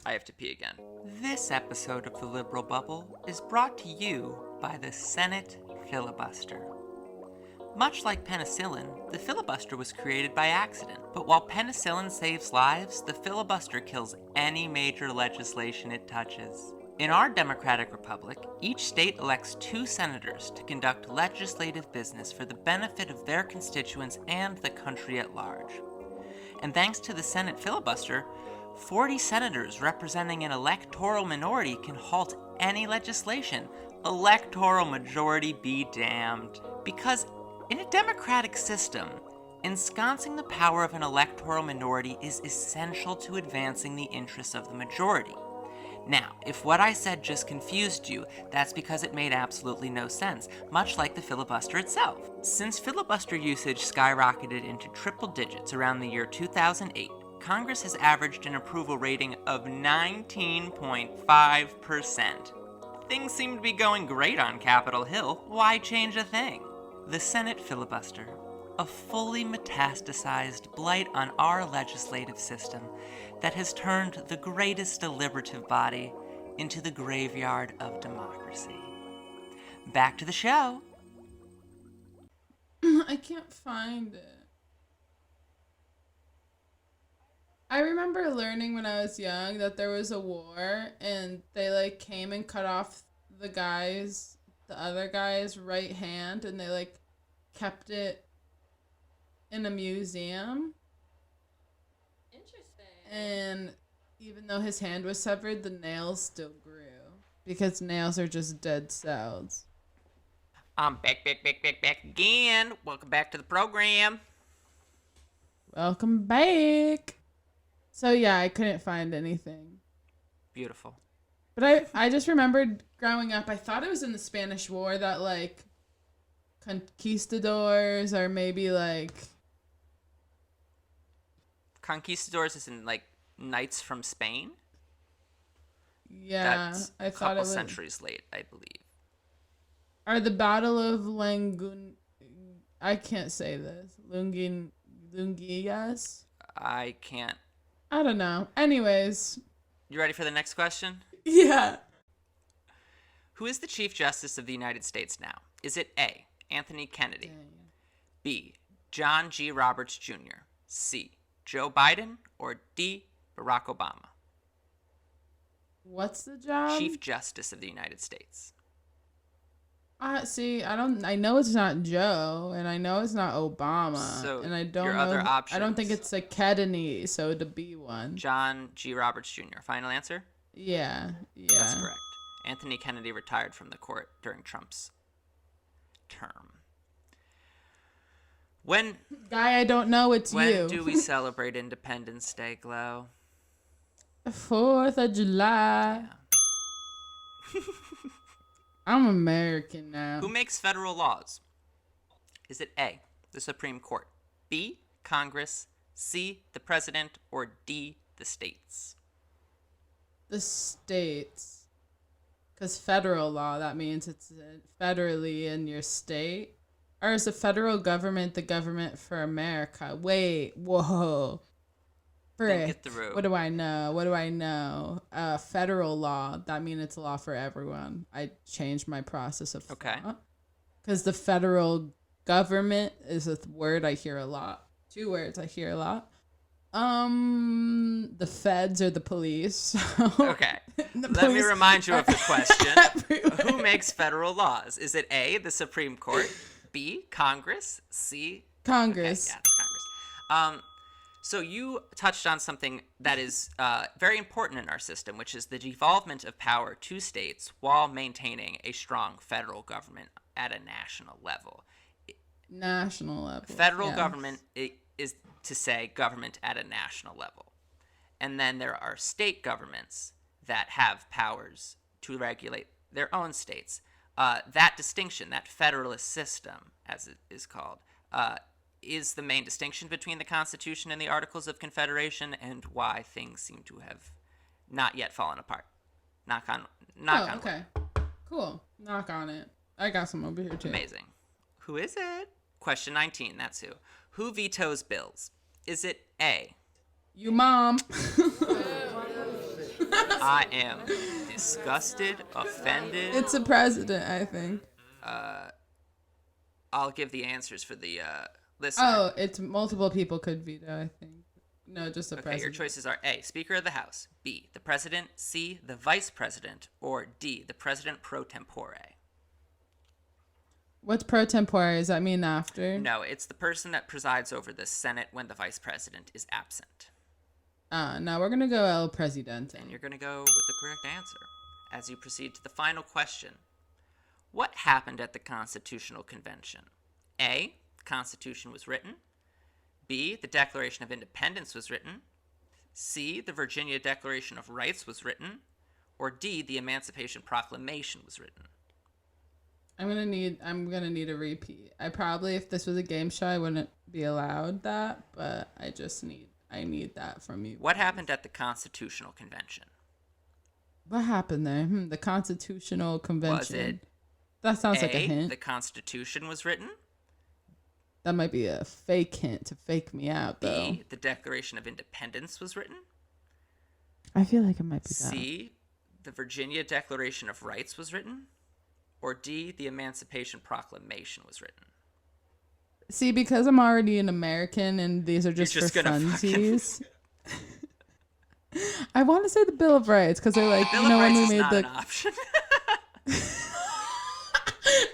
I have to pee again. This episode of The Liberal Bubble is brought to you by the Senate filibuster. Much like penicillin, the filibuster was created by accident. But while penicillin saves lives, the filibuster kills any major legislation it touches. In our democratic republic, each state elects 2 senators to conduct legislative business for the benefit of their constituents and the country at large. And thanks to the Senate filibuster, 40 senators representing an electoral minority can halt any legislation. Electoral majority be damned. Because in a democratic system, ensconcing the power of an electoral minority is essential to advancing the interests of the majority. Now, if what I said just confused you, that's because it made absolutely no sense, much like the filibuster itself. Since filibuster usage skyrocketed into triple digits around the year 2008, Congress has averaged an approval rating of 19.5%. Things seem to be going great on Capitol Hill. Why change a thing? The Senate filibuster, a fully metastasized blight on our legislative system that has turned the greatest deliberative body into the graveyard of democracy. Back to the show. I can't find it. I remember learning when I was young that there was a war and they like came and cut off the other guy's right hand, and they like kept it in a museum. Interesting. And even though his hand was severed, the nails still grew because nails are just dead cells. I'm back again. Welcome back to the program. Welcome back. So yeah, I couldn't find anything. Beautiful. But I just remembered growing up, I thought it was in the Spanish War that like conquistadors or maybe like... Conquistadors is in like knights from Spain? Yeah, That's I a thought couple it was... centuries late, I believe. Or the Battle of Langun... I can't say this. Lungias? I can't. I don't know. Anyways. You ready for the next question? Yeah. Who is the Chief Justice of the United States now? Is it A, Anthony Kennedy, Dang. B, John G. Roberts Jr., C, Joe Biden, or D, Barack Obama? What's the job? Chief Justice of the United States. See, I know it's not Joe, and I know it's not Obama, So and I don't your know. other I don't options. think it's a Kennedy, so to be one. John G. Roberts Jr. Final answer? Yeah. That's correct. Anthony Kennedy retired from the court during Trump's term. When Guy, I don't know. It's when you. do we celebrate Independence Day, Glow? 4th of July. Yeah. I'm American now. Who makes federal laws? Is it A, the Supreme Court, B, Congress, C, the President, or D, the states? The states. Because federal law, that means it's federally in your state. Or is the federal government the government for America? Wait, whoa. Think Frick. it through. What do I know? Federal law, that means it's a law for everyone. I changed my process of Okay. Because the federal government is a word I hear a lot. 2 words I hear a lot. The feds or the police. Okay. Let me remind you of the question. Who makes federal laws? Is it A, the Supreme Court, B, Congress, C, Congress? Okay, yeah, it's Congress. So you touched on something that is very important in our system, which is the devolvement of power to states while maintaining a strong federal government at a national level. National level. Federal yes. government is to say government at a national level. And then there are state governments that have powers to regulate their own states. That distinction, that federalist system, as it is called, is the main distinction between the Constitution and the Articles of Confederation, and why things seem to have not yet fallen apart. Knock on okay. wood. Cool. Knock on it. I got some over here, too. Amazing. Who is it? Question 19, that's who. Who vetoes bills? Is it A? You mom. I am disgusted, offended. It's a president, I think. I'll give the answers for the listener. Oh, it's multiple people could veto, I think. No, just the president. Your choices are A, Speaker of the House, B, the President, C, the Vice President, or D, the President pro tempore. What's pro tempore? Does that mean after? No, it's the person that presides over the Senate when the Vice President is absent. Now we're going to go El Presidente. And you're going to go with the correct answer. As you proceed to the final question, what happened at the Constitutional Convention? A, the Constitution was written. B, the Declaration of Independence was written. C, the Virginia Declaration of Rights was written. Or D, the Emancipation Proclamation was written. I'm gonna need a repeat. I probably, if this was a game show, I wouldn't be allowed that, but I need that from you. What happened at the Constitutional Convention? What happened there? The Constitutional Convention. Was it that sounds A, like a hint. The Constitution was written? That might be a fake hint to fake me out, though. B, the Declaration of Independence was written? I feel like it might be that. C, the Virginia Declaration of Rights was written? Or D, the Emancipation Proclamation was written? See, because I'm already an American and these are just for funsies. I want to say the Bill of Rights because they're like, Bill of Rights is not an option.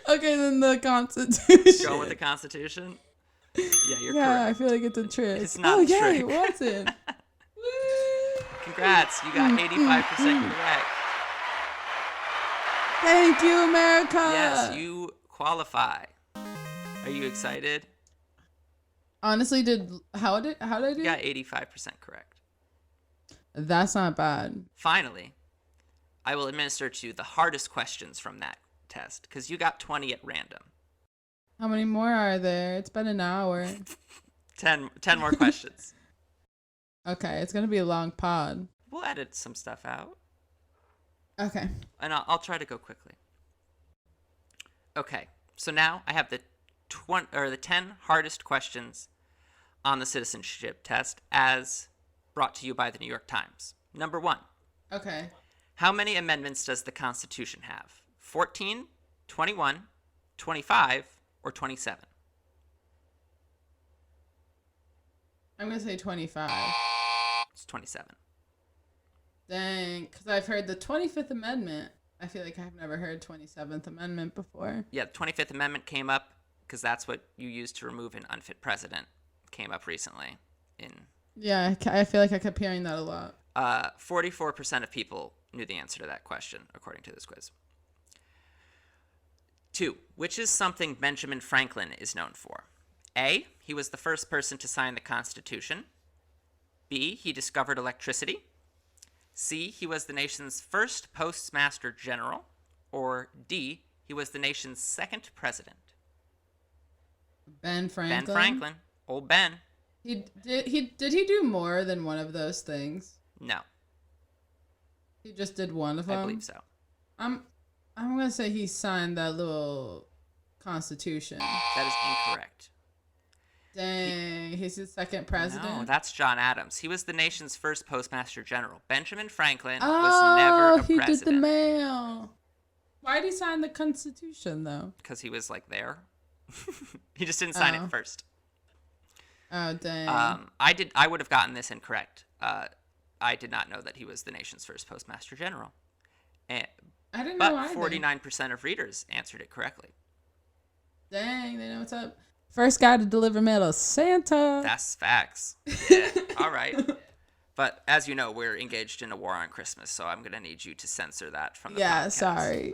Okay, then the Constitution. Go with the Constitution? Yeah, you're correct. Yeah, I feel like it's a trick. It's not a trick. It wasn't. Congrats, you got 85% correct. Thank you, America. Yes, you qualify. Are you excited? Honestly, how did I do? You got 85% correct. That's not bad. Finally, I will administer to you the hardest questions from that test because you got 20 at random. How many more are there? It's been an hour. 10 more questions. Okay, it's gonna be a long pod. We'll edit some stuff out. Okay. And I'll try to go quickly. Okay, so now I have the 10 hardest questions on the citizenship test as brought to you by the New York Times. Number 1. Okay. How many amendments does the Constitution have? 14, 21, 25, or 27? I'm going to say 25. It's 27. Dang, because I've heard the 25th Amendment. I feel like I've never heard 27th Amendment before. Yeah, the 25th Amendment came up because that's what you used to remove an unfit president. Came up recently. Yeah, I feel like I kept hearing that a lot. 44% of people knew the answer to that question, according to this quiz. 2. Which is something Benjamin Franklin is known for? A. He was the first person to sign the Constitution. B. He discovered electricity. C. He was the nation's first postmaster general. Or D. He was the nation's second president. Ben Franklin? Ben Franklin. Old Ben. Did he do more than one of those things? No. He just did one of them? I believe so. I'm going to say he signed that little Constitution. That is incorrect. Dang, he's the second president? No, that's John Adams. He was the nation's first postmaster general. Benjamin Franklin was never a president. He did the mail. Why did he sign the Constitution, though? Because he was, like, there. He just didn't sign it first. Oh, dang. I would have gotten this incorrect. I did not know that he was the nation's first postmaster general. I didn't know either. But 49% of readers answered it correctly. Dang, they know what's up. First guy to deliver mail to Santa. That's facts. Yeah, all right. But as you know, we're engaged in a war on Christmas, so I'm going to need you to censor that from the podcast. Yeah, sorry.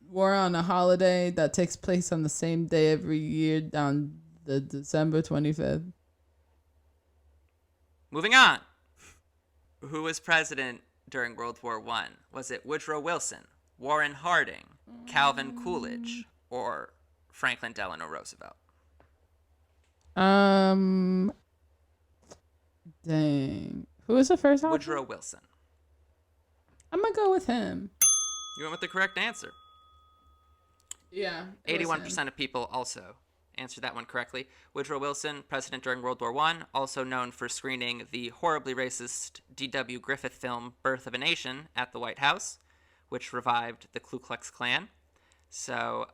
War on a holiday that takes place on the same day every year down the December 25th. Moving on. Who was president during World War I? Was it Woodrow Wilson, Warren Harding, Calvin Coolidge, or Franklin Delano Roosevelt? Dang. Who was the first option? Woodrow Wilson. I'm gonna go with him. You went with the correct answer. Yeah. 81% of people also answered that one correctly. Woodrow Wilson, president during World War I, also known for screening the horribly racist D.W. Griffith film Birth of a Nation at the White House, which revived the Ku Klux Klan. So,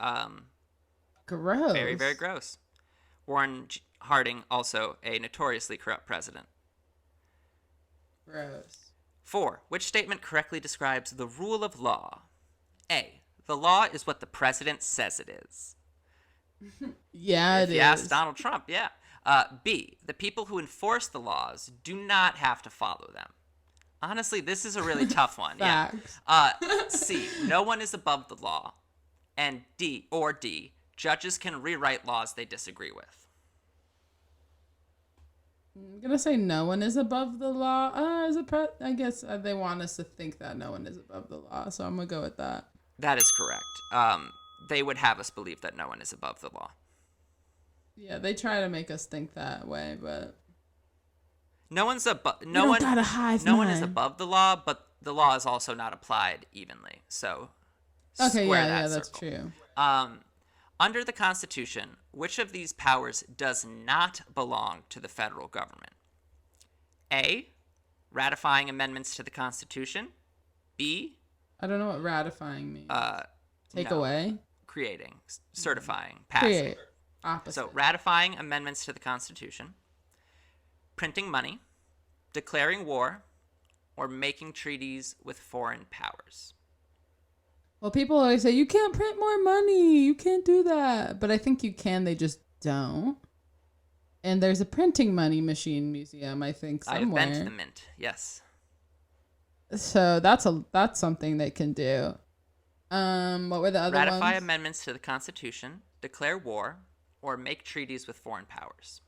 gross. Very, very gross. Warren Harding, also a notoriously corrupt president. Gross. 4. Which statement correctly describes the rule of law? A. The law is what the president says it is. Yeah, if you ask Donald Trump, yeah. B. The people who enforce the laws do not have to follow them. Honestly, this is a really tough one. Yeah. C. No one is above the law. And D. Judges can rewrite laws they disagree with. I'm gonna say no one is above the law. I guess they want us to think that no one is above the law, so I'm gonna go with that. That is correct. They would have us believe that no one is above the law. Yeah, they try to make us think that way, but no one is above the law, but the law is also not applied evenly. So that's true. Under the Constitution, which of these powers does not belong to the federal government? A. Ratifying amendments to the Constitution. B. I don't know what ratifying means. Take no. away? Creating, certifying, passing. Create. Opposite. So ratifying amendments to the Constitution, printing money, declaring war, or making treaties with foreign powers. Well, people always say, you can't print more money. You can't do that. But I think you can. They just don't. And there's a printing money machine museum, I think, somewhere. I've been to the mint, yes. So that's something they can do. What were the other ones? Ratify amendments to the Constitution, declare war, or make treaties with foreign powers.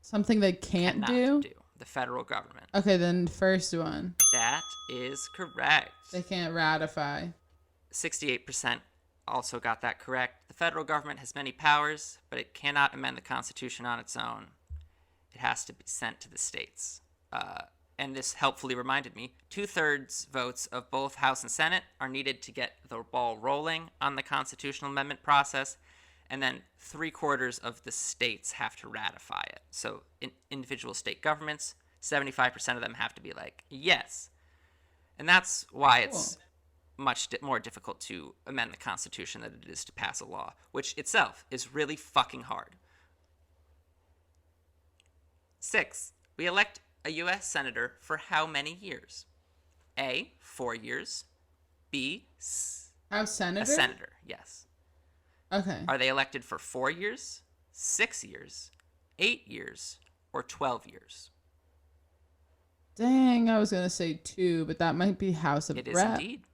Something they cannot do? The federal government. Okay, then first one. That is correct. They can't ratify. 68% also got that correct. The federal government has many powers, but it cannot amend the Constitution on its own. It has to be sent to the states. And this helpfully reminded me, 2/3 votes of both House and Senate are needed to get the ball rolling on the constitutional amendment process, and then 3/4 of the states have to ratify it. So in individual state governments, 75% of them have to be like, yes. And that's why it's much more difficult to amend the Constitution than it is to pass a law, which itself is really fucking hard. 6. We elect a U.S. Senator for how many years? A, 4 years. B, House Senator? A senator, yes. Okay. Are they elected for 4 years, 6 years, 8 years, or 12 years? Dang, I was going to say 2, but that might be House of Rep. It is indeed.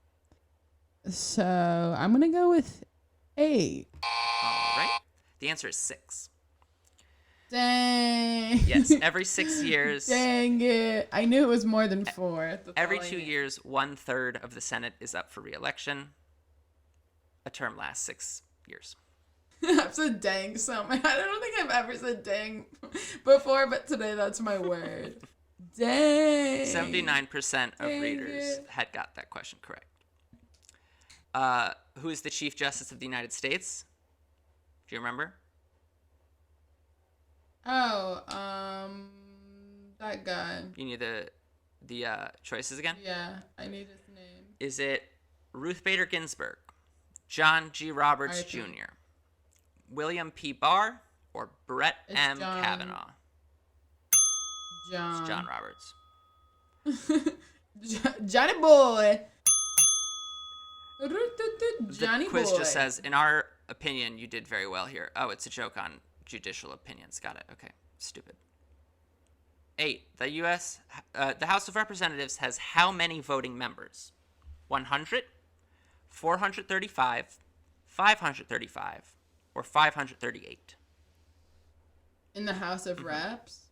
So I'm going to go with 8. All right. The answer is 6. Dang. Yes, every 6 years. Dang it. I knew it was more than 4. Every 2 years, 1/3 of the Senate is up for re-election. A term lasts 6 years. I've said dang so much. I don't think I've ever said dang before, but today that's my word. Dang. 79% of readers had got that question correct. Who is the Chief Justice of the United States? Do you remember? Oh, that guy. You need the choices again? Yeah, I need his name. Is it Ruth Bader Ginsburg, John G. Roberts Jr., William P. Barr, or Brett M. Kavanaugh? It's John Roberts. Johnny boy. The quiz just says, in our opinion, you did very well here. Oh, it's a joke on judicial opinions. Got it. Okay. Stupid. 8. The House of Representatives has how many voting members? 100, 435, 535, or 538? In the House of Reps?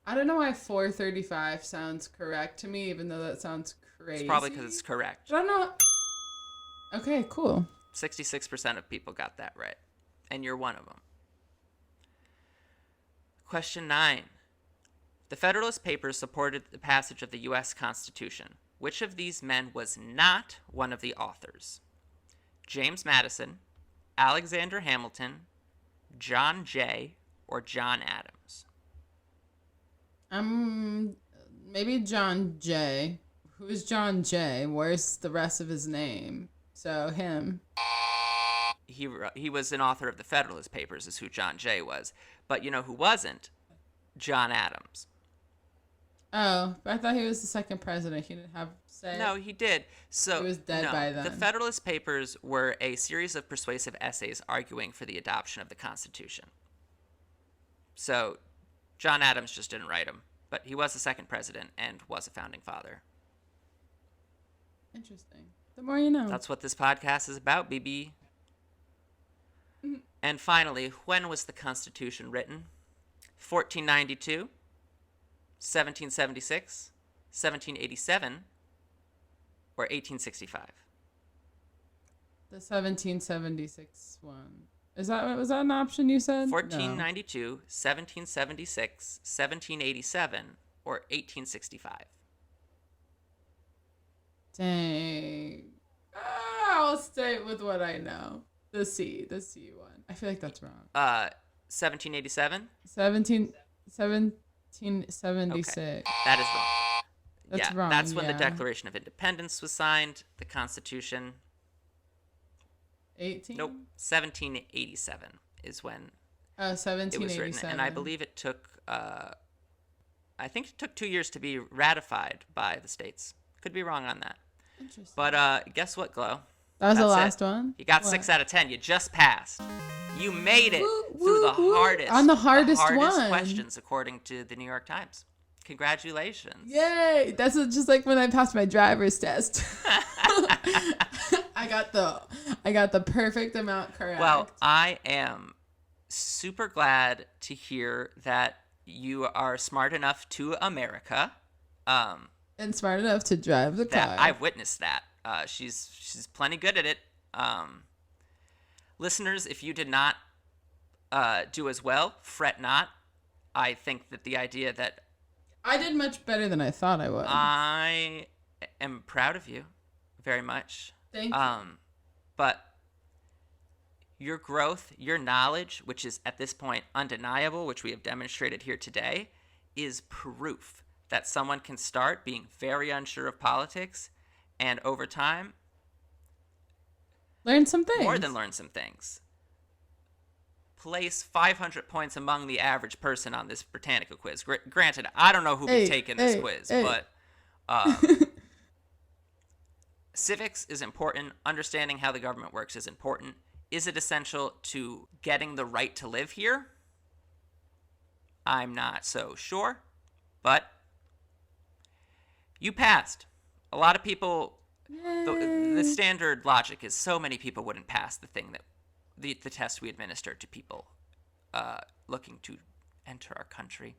I don't know why 435 sounds correct to me, even though that sounds crazy. It's probably because it's correct. I don't know. Okay, cool. 66% of people got that right, and you're one of them. Question 9. The Federalist Papers supported the passage of the U.S. Constitution. Which of these men was not one of the authors? James Madison, Alexander Hamilton, John Jay, or John Adams? Maybe John Jay. Who's John Jay? Where's the rest of his name? So him. He was an author of the Federalist Papers, is who John Jay was. But you know who wasn't? John Adams. Oh, but I thought he was the second president. He didn't have say. No, he did. So he was dead by then. The Federalist Papers were a series of persuasive essays arguing for the adoption of the Constitution. So John Adams just didn't write them, but he was the second president and was a founding father. Interesting. The more you know. That's what this podcast is about, BB. Mm-hmm. And finally, when was the Constitution written? 1492, 1776, 1787, or 1865? The 1776 one. Was that an option you said? 1492, 1776, 1787, or 1865? Dang. I'll stay with what I know. The C one. I feel like that's wrong. 1787? 1776. Okay. That is wrong. That's wrong. That's when the Declaration of Independence was signed. The Constitution. 18? Nope. 1787 is when Oh, it 1787. was written. And I believe it took, I think it took 2 years to be ratified by the states. Could be wrong on that. Interesting. But guess what, Glow? That was the last one? You got What? 6 out of 10. You just passed. You made it Woo, through the woo, woo. hardest. On the hardest one. Questions, according to the New York Times. Congratulations. Yay! That's just like when I passed my driver's test. I got the perfect amount correct. Well, I am super glad to hear that you are smart enough to aMeRiCa. And smart enough to drive the car. I've witnessed that. She's plenty good at it. Listeners, if you did not do as well, fret not. I think that the idea that I did much better than I thought I would. I am proud of you very much. Thank you. But your growth, your knowledge, which is at this point undeniable, which we have demonstrated here today, is proof that someone can start being very unsure of politics and over time Learn some things. more than learn some things. Place 500 points among the average person on this Britannica quiz. Granted, I don't know who be taking this quiz, but civics is important. Understanding how the government works is important. Is it essential to getting the right to live here? I'm not so sure, but you passed. A lot of people, the standard logic is so many people wouldn't pass the thing that the test we administered to people looking to enter our country.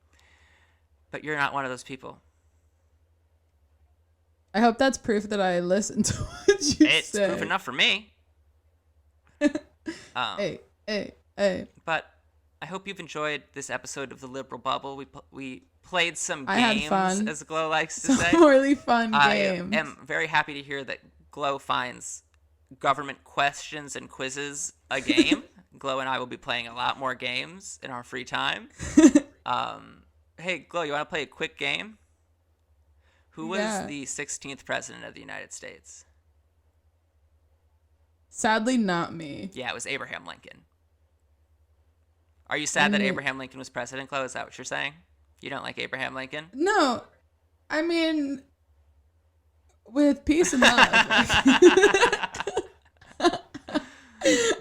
But you're not one of those people. I hope that's proof that I listened to what you It's said. proof enough for me. Hey. But I hope you've enjoyed this episode of The Liberal Bubble. We played some I had games, fun. as Glow likes to say. Some really fun I games. am very happy to hear that Glow finds government questions and quizzes a game. Glow and I will be playing a lot more games in our free time. Hey, Glow, you want to play a quick game? Who was the 16th president of the United States? Sadly, not me. Yeah, it was Abraham Lincoln. Are you sad that Abraham Lincoln was president, Glow? Is that what you're saying? You don't like Abraham Lincoln? No, I mean, with peace and love.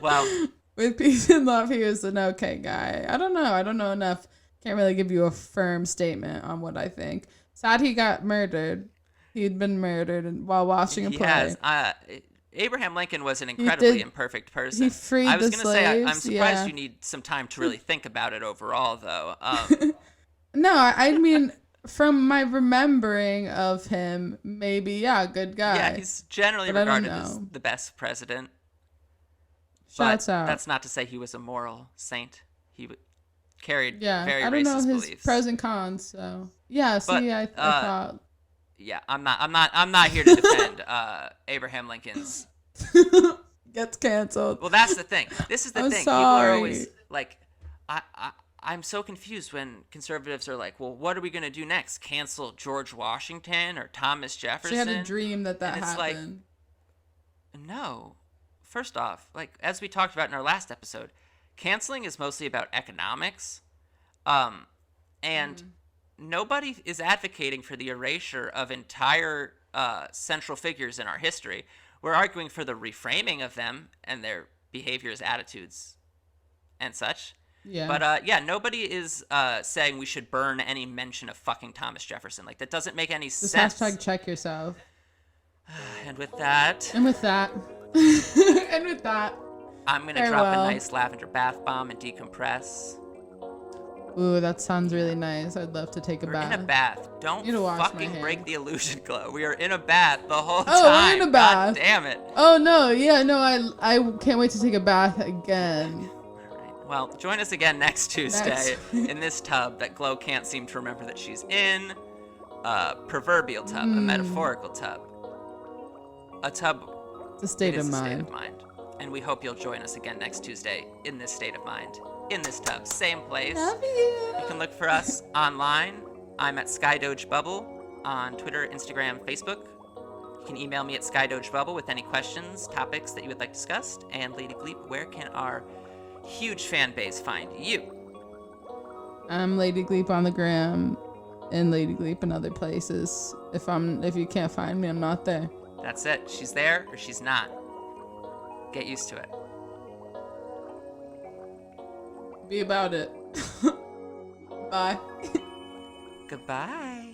Well, with peace and love, he was an okay guy. I don't know enough. Can't really give you a firm statement on what I think. Sad he got murdered. He'd been murdered while watching a play. Yes, Abraham Lincoln was an incredibly imperfect person. He freed I was the going to say, I'm slaves, surprised you need some time to really think about it overall, though. No, I mean, from my remembering of him, maybe, yeah, good guy. Yeah, he's generally But I don't regarded as know. the best president. But Shouts out. that's not to say he was a moral saint. Carried Yeah, very I don't know racist his beliefs. pros and cons, so. Yeah, see, But I thought. yeah, I'm not here to defend Abraham Lincoln's. Gets canceled. Well, that's the thing. This is the I'm thing. People are always sorry. like, I'm so confused when conservatives are like, well, what are we gonna do next? Cancel George Washington or Thomas Jefferson? She had a dream that and it's happened. like, no. First off, like as we talked about in our last episode, canceling is mostly about economics, and nobody is advocating for the erasure of entire central figures in our history. We're arguing for the reframing of them and their behaviors, attitudes, and such. Yeah. But yeah, nobody is saying we should burn any mention of fucking Thomas Jefferson. Like that doesn't make any Just sense. hashtag check yourself. And with that, And with that, and with that, I'm gonna farewell. drop a nice lavender bath bomb and decompress. Ooh, that sounds really nice. I'd love to take a We're bath. in a bath. Don't Need to wash my fucking hands. break the illusion, Glow. We are in a bath the whole Oh, time. we're in a bath. God damn it. Oh no, yeah, no, I can't wait to take a bath again. All right. Well, join us again next Tuesday in this tub that Glow can't seem to remember that she's in. A proverbial tub, a metaphorical tub. A tub. It's a state It is of a mind. state of mind. And we hope you'll join us again next Tuesday in this state of mind. In this tub, same place. Love you. You can look for us online. I'm at Skydoge Bubble on Twitter, Instagram, Facebook. You can email me at SkydogeBubble with any questions, topics that you would like discussed. And Lady Gleep, where can our huge fan base find you? I'm Lady Gleep on the gram, and Lady Gleep in other places. If you can't find me, I'm not there. That's it. She's there or she's not. Get used to it. Be about it. Bye. Goodbye.